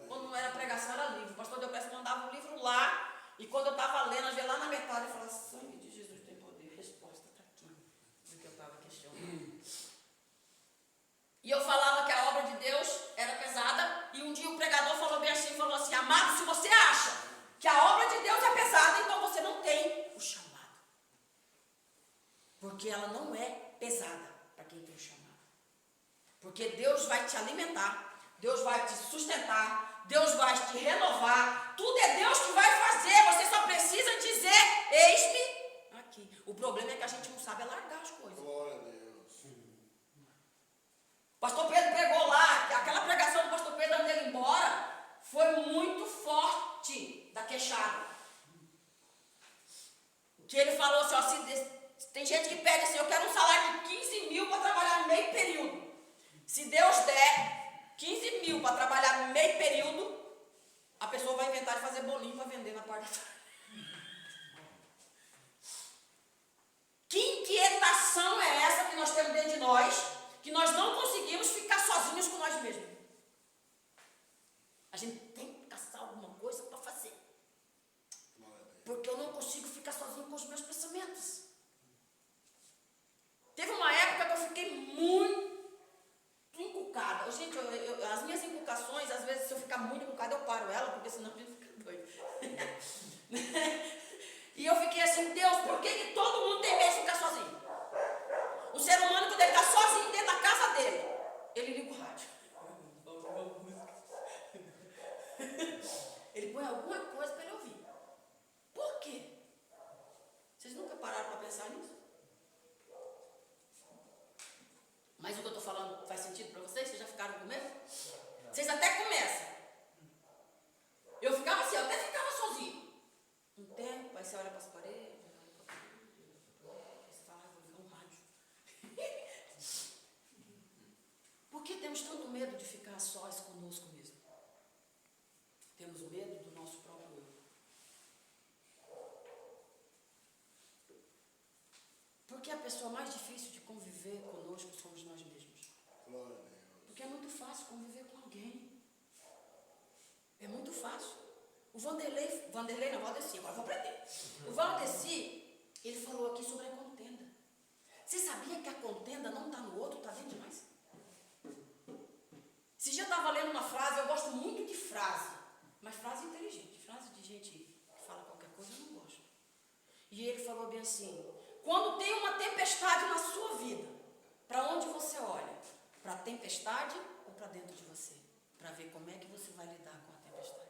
Quando não era pregação, era livro. O pastor Deoclésio mandava um livro lá, e quando eu estava lendo, às vezes lá na metade, eu falava, sangue de Jesus tem poder, resposta está aqui, do que eu estava questionando. E eu falava que a obra de Deus era pesada, e um dia o pregador falou bem assim, falou assim, amado, se você acha que a obra de Deus é pesada, então você não tem o chamado. Porque ela não é pesada para quem tem o chamado. Porque Deus vai te alimentar, Deus vai te sustentar, Deus vai te renovar, tudo é Deus que vai fazer, você só precisa dizer, eis-me aqui. O problema é que a gente não sabe largar as coisas. Glória a Deus. Pastor Pedro pregou lá, que aquela pregação do pastor Pedro antes dele embora foi muito forte da queixada. Que ele falou assim, ó, tem gente que pede assim, eu quero um salário de 15 mil para trabalhar meio período. Se Deus der 15 mil para trabalhar meio período, a pessoa vai inventar de fazer bolinho para vender na parte da tarde. Que inquietação é essa que nós temos dentro de nós, que nós não conseguimos ficar sozinhos com nós mesmos? A gente tem que caçar alguma coisa para fazer. Porque eu não consigo ficar sozinho com os meus pensamentos. Teve uma época que eu fiquei muito encucada. Gente, as minhas inculcações, às vezes, se eu ficar muito encucada, eu paro ela, porque senão a gente fica doido. E eu fiquei assim, Deus, por que todo mundo tem medo de ficar sozinho? O ser humano, quando ele está sozinho dentro da casa dele, ele liga o rádio. Ele põe alguma coisa para ele ouvir. Por quê? Vocês nunca pararam para pensar nisso? Mas o que eu estou falando faz sentido para vocês? Vocês já ficaram com medo? Vocês até começam. Eu ficava assim, eu até ficava sozinho. Um tempo, aí você olha para as paredes, você fala, vou ligar um rádio. Por que temos tanto medo de ficar sós conosco mesmo? Temos medo do nosso próprio eu. Porque a pessoa mais difícil de conviver conosco somos nós mesmos. Porque é muito fácil conviver com alguém. É muito fácil. O Valdeci, agora eu vou aprender. O Valdeci, ele falou aqui sobre a contenda. Você sabia que a contenda não está no outro, está dentro de nós? Esse dia eu estava lendo uma frase, eu gosto muito de frase, mas frase inteligente, frase de gente que fala qualquer coisa, eu não gosto. E ele falou bem assim, quando tem uma tempestade na sua vida, para onde você olha? Para a tempestade ou para dentro de você? Para ver como é que você vai lidar com a tempestade.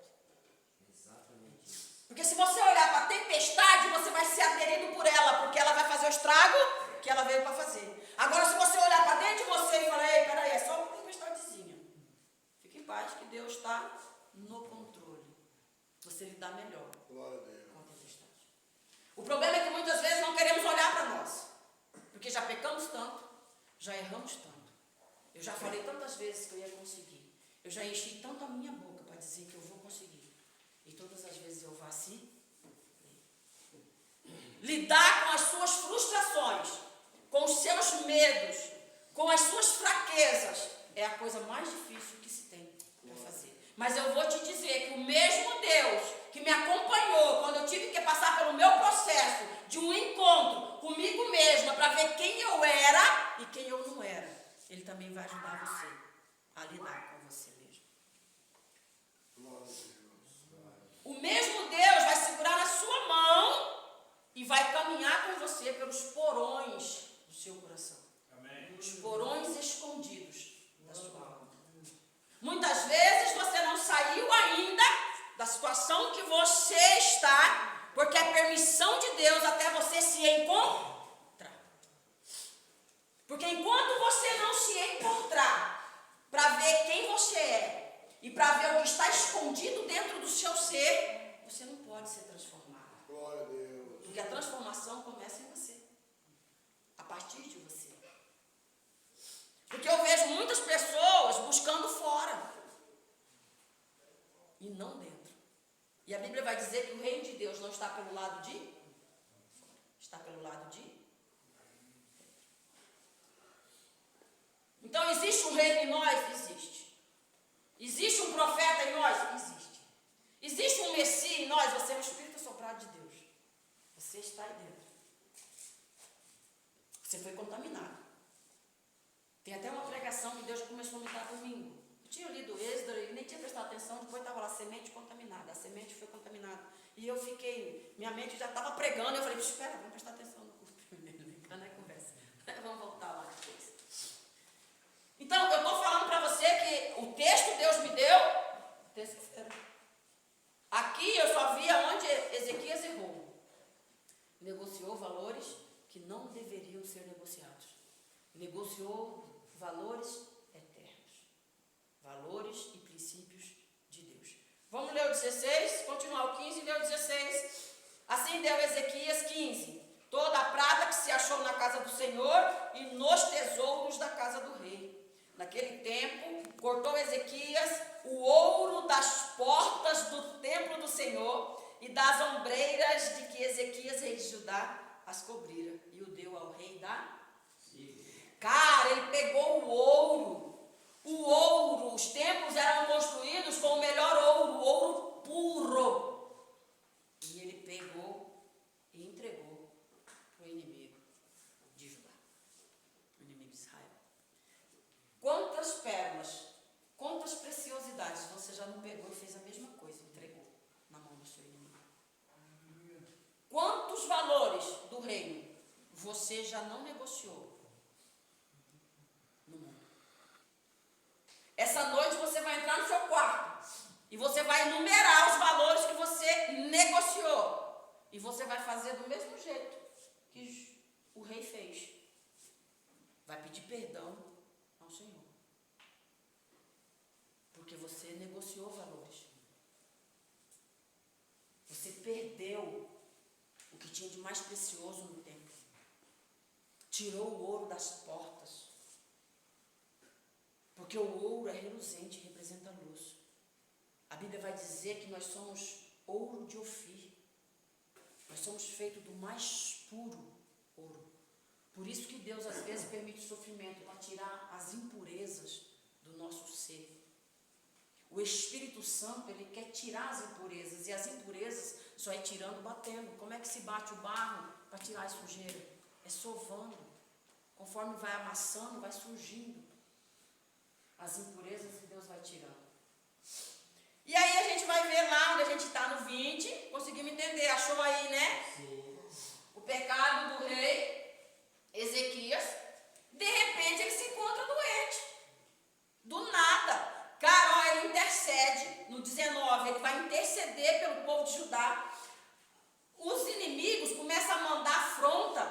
Exatamente isso. Porque se você olhar para a tempestade, você vai ser aderido por ela, porque ela vai fazer o estrago que ela veio para fazer. Agora, se você olhar para dentro de você e falar, ei, peraí, é só uma tempestadezinha. Fique em paz que Deus está no controle. Você lidar melhor com a tempestade. O problema é que muitas vezes não queremos Já erramos tanto. Eu já falei tantas vezes que eu ia conseguir. Eu já enchi tanto a minha boca para dizer que eu vou conseguir. E todas as vezes eu vacilo. Lidar com as suas frustrações, com os seus medos, com as suas fraquezas, é a coisa mais difícil que se tem para fazer. Mas eu vou te dizer que o mesmo Deus que me acompanhou quando eu tive que passar pelo meu processo de um encontro comigo mesma para ver quem eu era e quem eu não era, Ele também vai ajudar você a lidar com você mesmo. O mesmo Deus vai segurar na sua mão e vai caminhar com você pelos porões do seu coração. Amém. Os porões escondidos da sua alma. Muitas vezes você não saiu ainda da situação que você está, porque é permissão de Deus até você se encontrar. Porque enquanto você não se encontrar para ver quem você é e para ver o que está escondido dentro do seu ser, você não pode ser transformado. Glória a Deus. Porque a transformação começa em você, a partir de você. Porque eu vejo muitas pessoas buscando fora e não dentro. E a Bíblia vai dizer que o reino de Deus não está pelo lado de fora, está pelo lado de dentro. Então existe um reino em nós? Existe. Existe um profeta em nós? Existe. Existe um Messias em nós? Você é o Espírito soprado de Deus. Você está aí dentro. Você foi contaminado. Tem até uma pregação que Deus começou a me dar domingo. Eu tinha lido Êxodo e nem tinha prestado atenção. Depois estava lá, semente contaminada. A semente foi contaminada. E eu fiquei, minha mente já estava pregando. Eu falei, espera, vamos prestar atenção no culto primeiro. Não é conversa. Vamos voltar lá depois. Então, eu estou falando para você que o texto que Deus me deu, terça-feira. Aqui eu só vi onde Ezequias errou. Negociou valores que não deveriam ser negociados. Negociou valores eternos. Valores e princípios de Deus. Vamos ler o 16, continuar o 15 e ler o 16. Assim deu Ezequias 15. Toda a prata que se achou na casa do Senhor e nos tesouros da casa do rei. Naquele tempo, cortou Ezequias o ouro das portas do templo do Senhor e das ombreiras de que Ezequias, rei de Judá, as cobrira, e o deu ao rei da Síria. Cara, ele pegou o ouro, os templos eram construídos com o melhor ouro, o ouro puro. E ele pegou e entregou para o inimigo de Judá, o inimigo de Israel. Quantas pérolas, quantas preciosidades você já não pegou e fez a mesma coisa, entregou na mão do seu inimigo? Quantos valores do reino você já não negociou no mundo? Essa noite você vai entrar no seu quarto e você vai enumerar os valores que você negociou. E você vai fazer do mesmo jeito que o rei fez. Vai pedir perdão ao Senhor. Porque você negociou valores. Você perdeu o que tinha de mais precioso no templo. Tirou o ouro das portas. Porque o ouro é reluzente, representa a luz. A Bíblia vai dizer que nós somos ouro de Ofir. Nós somos feitos do mais puro ouro. Por isso que Deus às vezes permite o sofrimento, para tirar as impurezas do nosso ser. O Espírito Santo, ele quer tirar as impurezas, e as impurezas só é tirando, batendo. Como é que se bate o barro para tirar a sujeira? É sovando. Conforme vai amassando, vai surgindo as impurezas e Deus vai tirando. E aí a gente vai ver lá onde a gente está no 20, conseguimos entender, achou aí, né? Sim. O pecado do rei Ezequias. De repente ele se encontra doente. Do nada. Cara, ó, ele intercede no 19, ele vai interceder pelo povo de Judá. Os inimigos começam a mandar afronta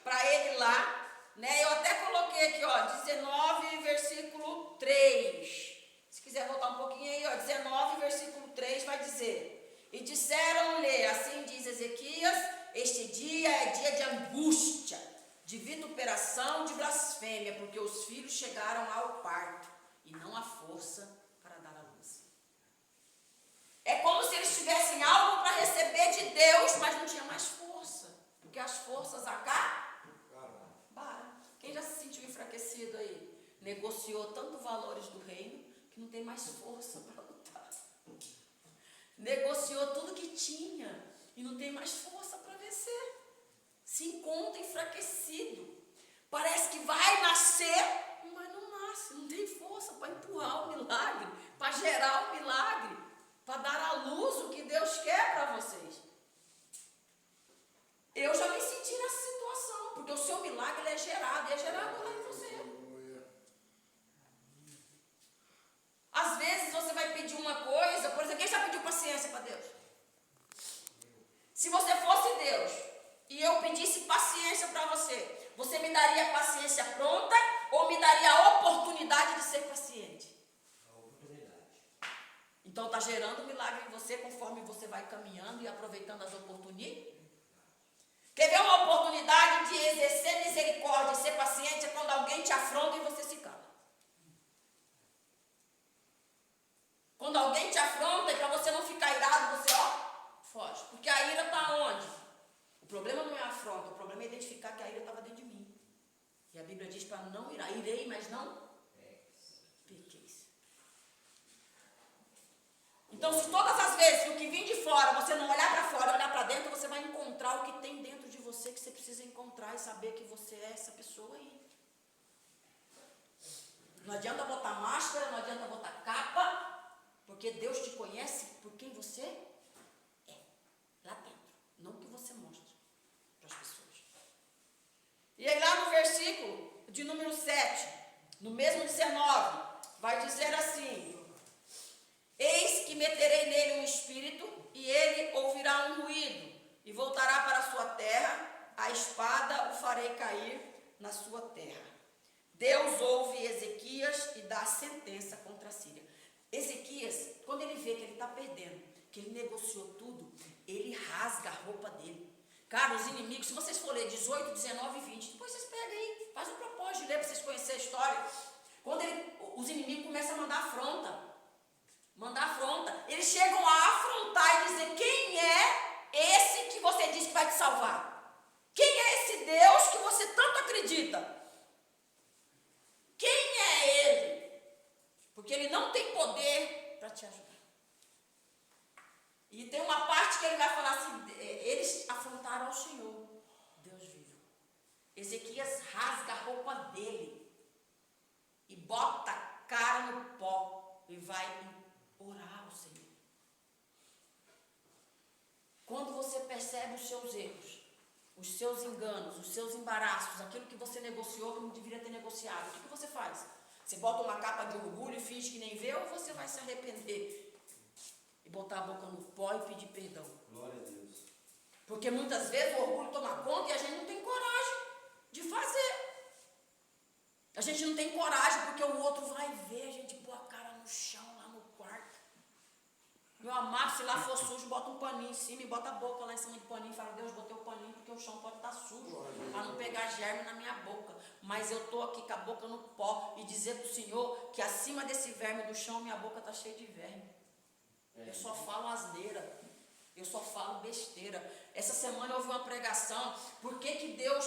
para ele lá, né? Eu até coloquei aqui, ó, 19, versículo 3. Se quiser voltar um pouquinho aí, ó, 19, versículo 3 vai dizer: e disseram-lhe, assim diz Ezequias, este dia é dia de angústia, de vituperação, de blasfêmia, porque os filhos chegaram ao parto e não à força para dar à luz. É como se eles tivessem algo para receber de Deus, mas não tinha mais força, porque as forças acabaram. Quem já se sentiu enfraquecido aí? Negociou tanto valores do reino que não tem mais força para lutar. Negociou tudo que tinha e não tem mais força para vencer. Se encontra enfraquecido. Parece que vai nascer, mas não nasce. Não tem força para empurrar o milagre, para gerar o milagre, para dar à luz o que Deus quer para vocês. Eu já me senti nessa situação, porque o seu milagre ele é gerado, e é gerado lá em você. Às vezes você vai pedir uma coisa, por exemplo, quem já pediu paciência para Deus? Se você fosse Deus e eu pedisse paciência para você, você me daria a paciência pronta ou me daria a oportunidade de ser paciente? A oportunidade. Então está gerando milagre em você conforme você vai caminhando e aproveitando as oportunidades. Quer ver uma oportunidade de exercer misericórdia e ser paciente é quando alguém te afronta e você se cala. Quando alguém te afronta e para você não ficar irado, você foge. Porque a ira está onde? O problema não é a afronta, o problema é identificar que a ira estava dentro de mim. E a Bíblia diz para não irar. Irei, mas não pequeis. Então, se todas as vezes que o que vem de fora, você não olhar para fora, olhar para dentro, você vai encontrar o que tem dentro de você que você precisa encontrar e saber que você é essa pessoa aí. Não adianta botar máscara, não adianta botar capa, porque Deus te conhece por quem você é, lá dentro, não o que você mostra para as pessoas. E aí lá no versículo de número 7, no mesmo 19, vai dizer assim: eis que meterei nele um espírito, e ele ouvirá um ruído, e voltará para a sua terra, a espada o farei cair na sua terra. Deus ouve Ezequias e dá sentença contra a Síria. Ezequias, quando ele vê que ele está perdendo, que ele negociou tudo, ele rasga a roupa dele. Cara, os inimigos, se vocês for ler 18, 19 e 20, depois vocês pegam aí, faz um propósito de ler para vocês conhecerem a história. Quando os inimigos começam a mandar afronta, eles chegam a afrontar e dizer: quem é esse que você diz que vai te salvar? Quem é esse Deus que você tanto acredita? Quem é ele? Porque ele não tem poder para te ajudar. E tem uma parte que ele vai falar assim: eles afrontaram ao Senhor, Deus vivo. Ezequias rasga a roupa dele e bota a cara no pó e vai orar ao Senhor. Quando você percebe os seus erros, os seus enganos, os seus embaraços, aquilo que você negociou que não deveria ter negociado, o que você faz? Você bota uma capa de orgulho e finge que nem vê, ou você vai se arrepender e botar a boca no pó e pedir perdão? Glória a Deus. Porque muitas vezes o orgulho toma conta e a gente não tem coragem de fazer. A gente não tem coragem porque o outro vai ver a gente pôr a cara no chão lá no quarto. Meu amado, se lá for sujo, bota um paninho em cima e bota a boca lá em cima do paninho e fala: Deus, botei o paninho porque o chão pode estar sujo, para não pegar germe na minha boca. Mas eu estou aqui com a boca no pó e dizer para o Senhor que acima desse verme do chão, minha boca está cheia de verme. Eu só falo asneira, eu só falo besteira. Essa semana eu ouvi uma pregação: por que Deus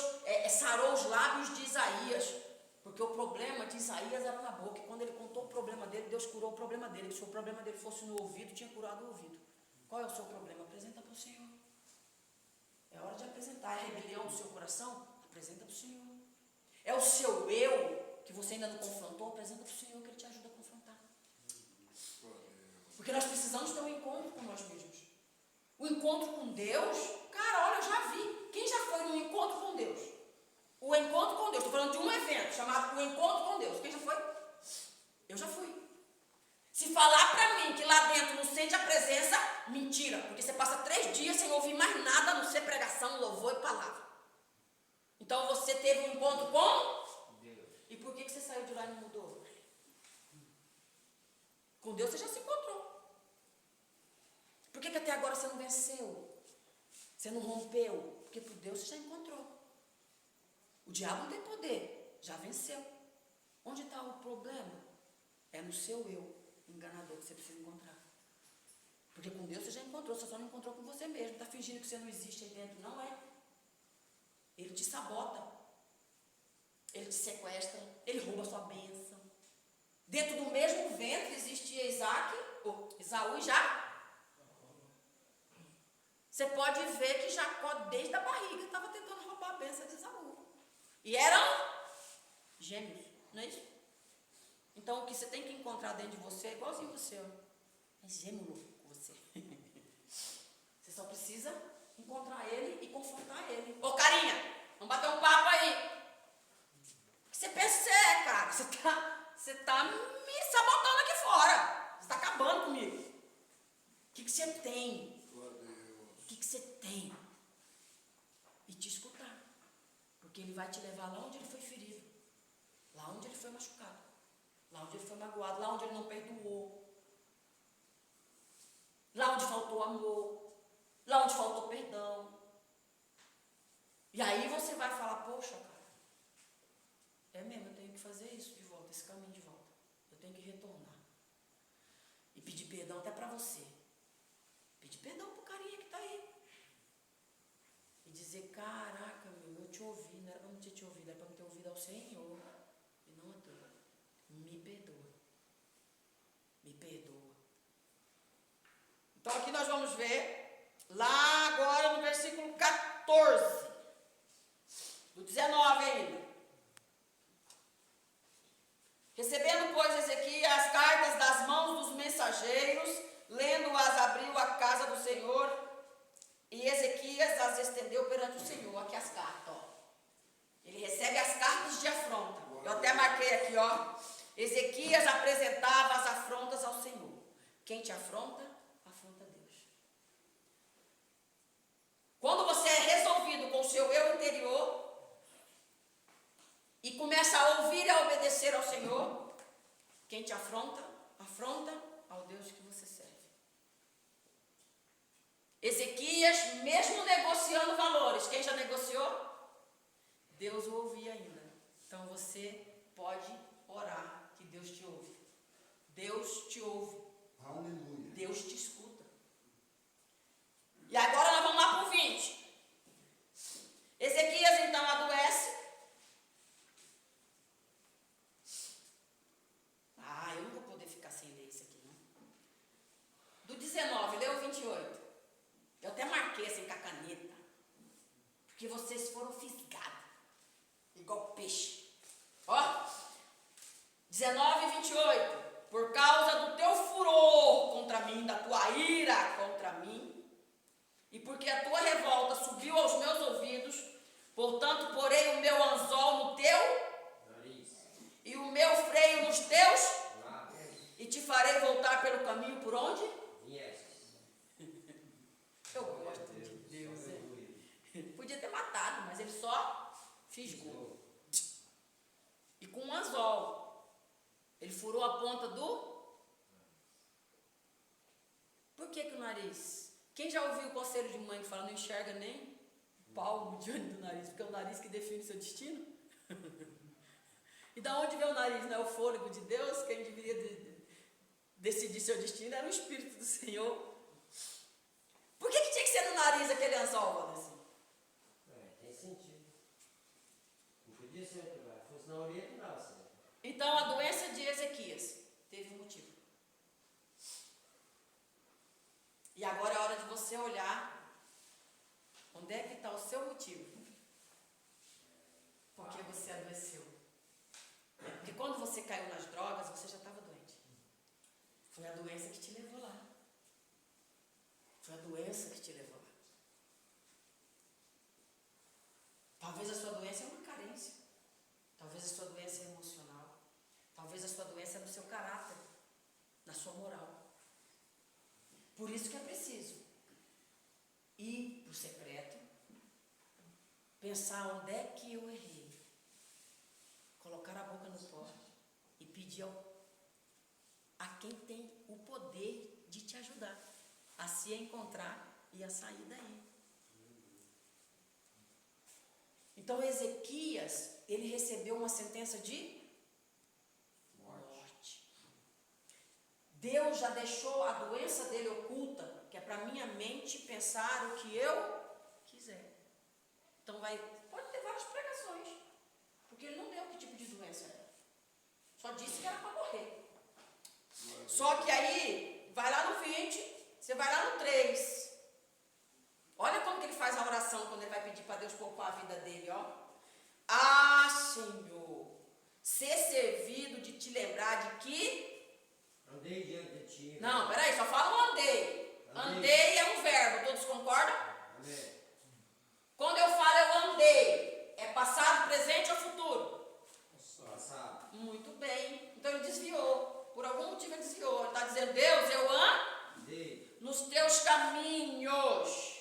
sarou os lábios de Isaías? Porque o problema de Isaías era na boca. E quando ele contou o problema dele, Deus curou o problema dele. Se o problema dele fosse no ouvido, tinha curado o ouvido. Qual é o seu problema? Apresenta para o Senhor. É hora de apresentar. É a rebelião do seu coração? Apresenta para o Senhor. É o seu eu que você ainda não confrontou? Apresenta para o Senhor, que Ele te ajuda a confrontar. Porque nós precisamos ter um encontro com nós mesmos. O encontro com Deus, cara, olha, eu já vi. Quem já foi num encontro com Deus? O encontro com Deus, estou falando de um evento chamado o encontro com Deus. Quem já foi? Eu já fui. Se falar para mim que lá dentro não sente a presença, mentira. Porque você passa 3 dias sem ouvir mais nada, a não ser pregação, louvor e palavra. Então você teve um encontro com Deus. E por que você saiu de lá e não mudou? Com Deus você já se encontrou. Por que até agora você não venceu? Você não rompeu? Porque por Deus você já encontrou. O diabo não tem poder, já venceu. Onde está o problema? É no seu eu enganador que você precisa encontrar. Porque com Deus você já encontrou, você só não encontrou com você mesmo. Está fingindo que você não existe aí dentro. Não é. Ele te sabota. Ele te sequestra. Ele rouba a sua bênção. Dentro do mesmo ventre existia Esaú e Jacó. Você pode ver que Jacó, desde a barriga, estava tentando roubar a bênção de Esaú. E eram gêmeos, não é isso? Então o que você tem que encontrar dentro de você é igualzinho você, ó. É gêmeo com você. Você só precisa encontrar ele e confrontar ele. Ô carinha, vamos bater um papo aí. O que você pensa que você é, cara? Você tá me sabotando aqui fora. Você está acabando comigo. O que você tem? O que você tem? E te escutar. Porque ele vai te levar lá onde ele foi ferido. Lá onde ele foi machucado. Lá onde ele foi magoado. Lá onde ele não perdoou. Lá onde faltou amor. Lá onde faltou perdão. E aí você vai falar, poxa, cara, é mesmo, eu tenho que fazer isso de volta, esse caminho de volta. Eu tenho que retornar. E pedir perdão até pra você. Pedir perdão pro carinha que tá aí. E dizer, caraca, meu, eu te ouvi, não era pra não ter te ouvido, era pra não ter ouvido ao Senhor. E não a tu. Me perdoa. Me perdoa. Então aqui nós vamos ver, lá agora no versículo 14, do 19 ainda. Recebendo, pois, Ezequias as cartas das mãos dos mensageiros, lendo-as, abriu a casa do Senhor, e Ezequias as estendeu perante o Senhor. Aqui as cartas, ó. Ele recebe as cartas de afronta. Eu até marquei aqui, ó. Ezequias apresentava as afrontas ao Senhor. Quem te afronta, afronta Deus. Quando você é resolvido com o seu eu interior e começa a ouvir e a obedecer ao Senhor, quem te afronta, afronta ao Deus que você serve. Ezequias, mesmo negociando valores, quem já negociou? Deus o ouvia ainda. Então você pode orar que Deus te ouve. Deus te ouve. Aleluia. Deus te escuta. E agora nós vamos lá para o 20. Ezequias então adoece. Eu não vou poder ficar sem ler isso aqui, não. Do 19, lê o 28. Eu até marquei assim com a caneta. Porque vocês foram fisgados. Igual peixe. Ó. 19 e 28. Por causa do teu furor contra mim, da tua ira contra mim, e porque a tua revolta subiu aos meus ouvidos, portanto porei o meu anzol no teu nariz e o meu freio nos teus e te farei voltar pelo caminho por onde? Eu gosto de Deus. Podia ter matado, mas ele só fisgou. E com um anzol. Ele furou a ponta do... Por que o nariz? Quem já ouviu o conselho de mãe que fala não enxerga nem palmo diante do nariz, porque é o nariz que define seu destino? E da onde vem o nariz? Não é o fôlego de Deus? Quem deveria decidir seu destino era o Espírito do Senhor. Por que tinha que ser no nariz aquele anzol, Vanessa? Tem sentido. Não podia ser outro lugar. Se fosse na orelha, não dava certo. Então a doença de Ezequias teve um motivo. E agora é hora de você olhar onde é que está o seu motivo. Porque você adoeceu. Porque quando você caiu nas drogas, você já estava doente. Foi a doença que te levou lá. Foi a doença que te levou lá. Talvez a sua doença é uma carência. Talvez a sua doença é emocional. Talvez a sua doença é no seu caráter, na sua moral. Por isso que é preciso ir para o secreto, pensar onde é que eu errei, colocar a boca no pó e pedir a quem tem o poder de te ajudar a se encontrar e a sair daí. Então Então Ezequias, ele recebeu uma sentença de morte. Deus já deixou a doença dele oculta, que é para minha mente pensar o que eu quiser. Então pode ter várias pregações, porque ele não deu que tipo de doença era. Só disse que era para morrer. Só que aí, vai lá no 20, você vai lá no 3. Olha como que ele faz a oração quando ele vai pedir para Deus poupar a vida dele, ó. Ah, Senhor, ser servido de te lembrar de que... Andei diante de ti. Não, peraí, só fala o andei. Andei é um verbo, todos concordam? Amém. Quando eu falo eu andei, é passado, presente ou futuro? Passado. Muito bem. Então ele desviou. Por algum motivo ele desviou. Ele está dizendo, Deus, eu andei nos teus caminhos.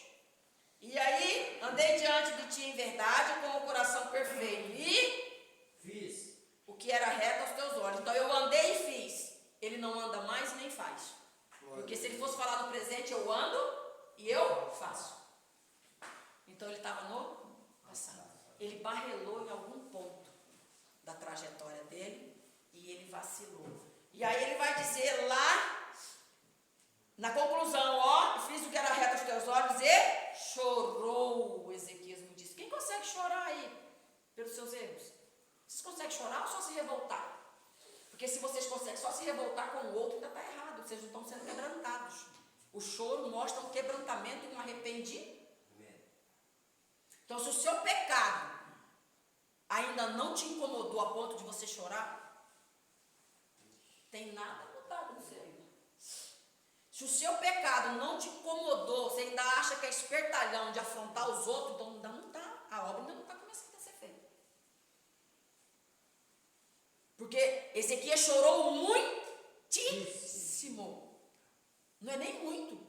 E aí, andei diante de ti em verdade, com o coração perfeito. E fiz o que era reto aos teus olhos. Então eu andei e fiz. Ele não anda mais e nem faz. Porque se ele fosse falar no presente, eu ando e eu faço. Então ele estava no passado. Ele barrelou em algum ponto da trajetória dele e ele vacilou. E aí ele vai dizer lá, na conclusão, ó, fiz o que era reto aos teus olhos e chorou, Ezequias me disse. Quem consegue chorar aí pelos seus erros? Vocês conseguem chorar ou só se revoltar? Porque se vocês conseguem só se revoltar com o outro, ainda está errado. Vocês não estão sendo quebrantados. O choro mostra um quebrantamento e um arrependimento. Então, se o seu pecado ainda não te incomodou a ponto de você chorar, tem nada mudado no seu ainda. Se o seu pecado não te incomodou, você ainda acha que é espertalhão de afrontar os outros, então ainda não está, a obra ainda não está começando a ser feita. Porque Ezequias chorou muitíssimo. Não é nem muito.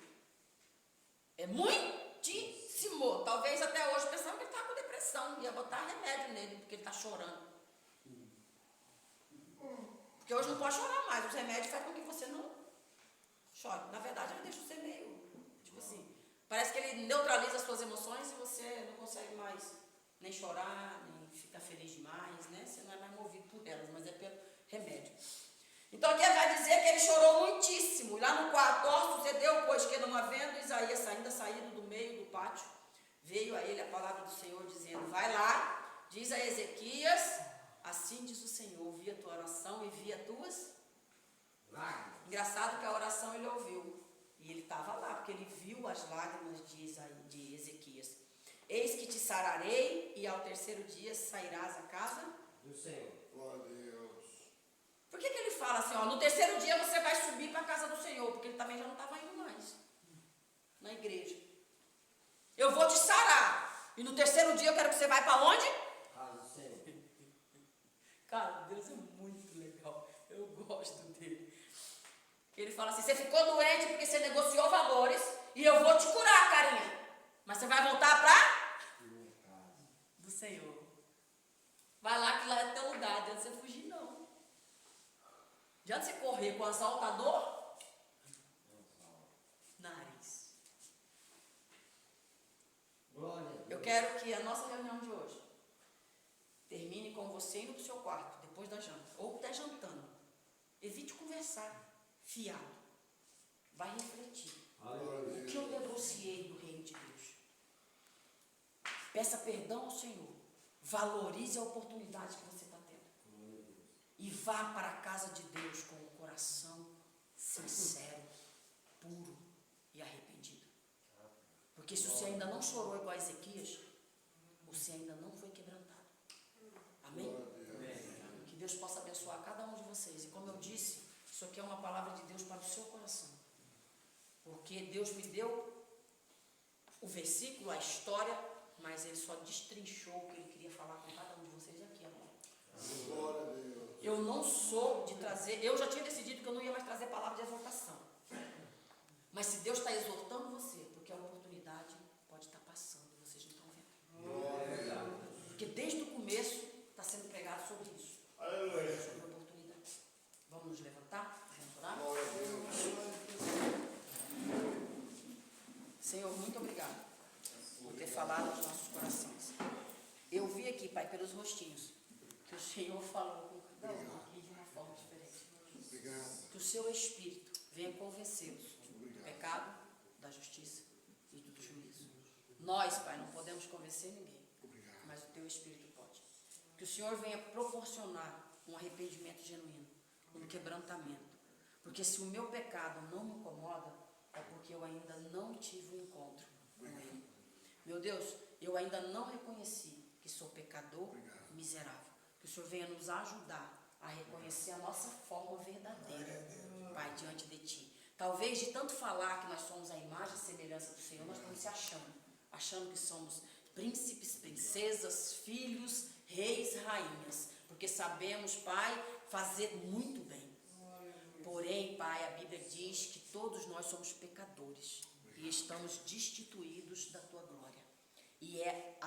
É muitíssimo. Talvez até hoje pensando que ele estava com depressão. Ia botar remédio nele, porque ele está chorando. Porque hoje não pode chorar mais. Os remédios fazem com que você não chore. Na verdade, ele deixa você meio... Tipo assim, parece que ele neutraliza as suas emoções e você não consegue mais nem chorar, nem ficar feliz demais, né? Você não é mais movido por elas, mas é pelo remédio. Então aqui vai dizer que ele chorou muitíssimo. E lá no 14 sucedeu, pois que não havendo Isaías saído do meio do pátio, veio a ele a palavra do Senhor dizendo, vai lá, diz a Ezequias, assim diz o Senhor, ouvi a tua oração e vi as tuas lágrimas. Engraçado que a oração ele ouviu. E ele estava lá, porque ele viu as lágrimas de Ezequias. Eis que te sararei e ao terceiro dia sairás à casa do Senhor. Glória a Deus. Por que ele fala assim, ó, no terceiro dia você vai subir para a casa do Senhor? Porque ele também já não estava indo mais na igreja. Eu vou te sarar. E no terceiro dia eu quero que você vá para onde? Casa do Senhor. Cara, Deus é muito legal. Eu gosto dele. Ele fala assim, você ficou doente porque você negociou valores e eu vou te curar, carinha. Mas você vai voltar para do Senhor. Vai lá que lá é teu lugar, não adianta você fugir não. Adianta você correr com o assaltador? Nariz. Glória a Deus. Eu quero que a nossa reunião de hoje termine com você indo para o seu quarto, depois da janta, ou até jantando. Evite conversar fiado. Vai refletir. O que eu negociei do reino de Deus? Peça perdão ao Senhor. Valorize a oportunidade que você está tendo. E vá para a casa de Deus com o coração sincero, puro e arrependido. Porque se você ainda não chorou igual a Ezequias, você ainda não foi quebrantado. Amém? Que Deus possa abençoar cada um de vocês. E como eu disse, isso aqui é uma palavra de Deus para o seu coração. Porque Deus me deu o versículo, a história, mas Ele só destrinchou o que Ele queria falar com cada um de vocês aqui agora. Glória a Deus. Eu não sou de trazer, eu já tinha decidido que eu não ia mais trazer palavra de exortação. Mas se Deus está exortando você, porque a oportunidade pode estar passando, vocês não estão vendo. Porque desde o começo está sendo pregado sobre isso. Aleluia. Sobre a oportunidade. Vamos nos levantar? Vamos orar? Glória a Deus. Senhor, muito obrigado por ter falado aos nossos corações. Eu vi aqui que o Senhor falou com cada um aqui de uma forma diferente. Obrigado. Que o seu Espírito venha convencê-los do pecado, da justiça e do juízo. Nós, Pai, não podemos convencer ninguém, mas o teu Espírito pode. Que o Senhor venha proporcionar um arrependimento genuíno, um quebrantamento. Porque se o meu pecado não me incomoda, é porque eu ainda não tive um encontro com Ele. Meu Deus, eu ainda não reconheci que sou pecador e miserável. Que o Senhor venha nos ajudar a reconhecer a nossa forma verdadeira, Pai, diante de Ti. Talvez de tanto falar que nós somos a imagem e semelhança do Senhor, nós estamos se achando que somos príncipes, princesas, filhos, reis, rainhas, porque sabemos, Pai, fazer muito bem. Porém, Pai, a Bíblia diz que todos nós somos pecadores e estamos destituídos da Tua glória. E é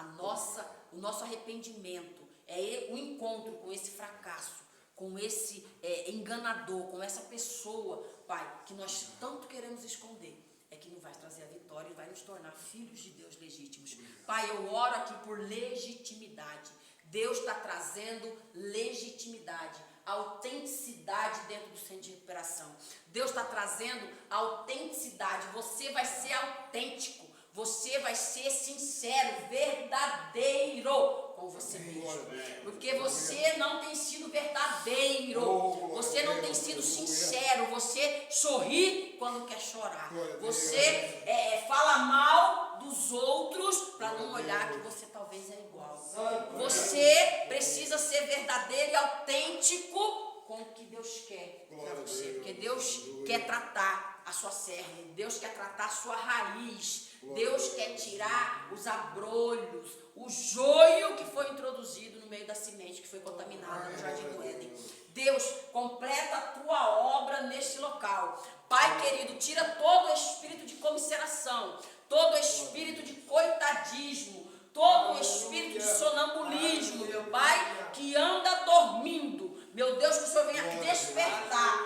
o nosso arrependimento, é o encontro com esse fracasso, com esse enganador, com essa pessoa, Pai, que nós tanto queremos esconder, é que nos vai trazer a vitória e vai nos tornar filhos de Deus legítimos. Pai, eu oro aqui por legitimidade. Deus está trazendo legitimidade, autenticidade dentro do centro de recuperação. Deus está trazendo autenticidade. Você vai ser autêntico. Você vai ser sincero, verdadeiro com você mesmo. Porque você não tem sido verdadeiro. Você não tem sido sincero. Você sorri quando quer chorar. Você fala mal dos outros para não olhar que você talvez é igual. Você precisa ser verdadeiro e autêntico com o que Deus quer para você. Porque Deus quer tratar a sua cerne. Deus quer tratar a sua raiz. Deus quer tirar os abrolhos, o joio que foi introduzido no meio da semente, que foi contaminada no Jardim do Éden. Deus, completa a tua obra neste local. Pai querido, tira todo o espírito de comiseração, todo o espírito de coitadismo, todo o espírito de sonambulismo, meu Pai, que anda dormindo. Meu Deus, que o Senhor venha despertar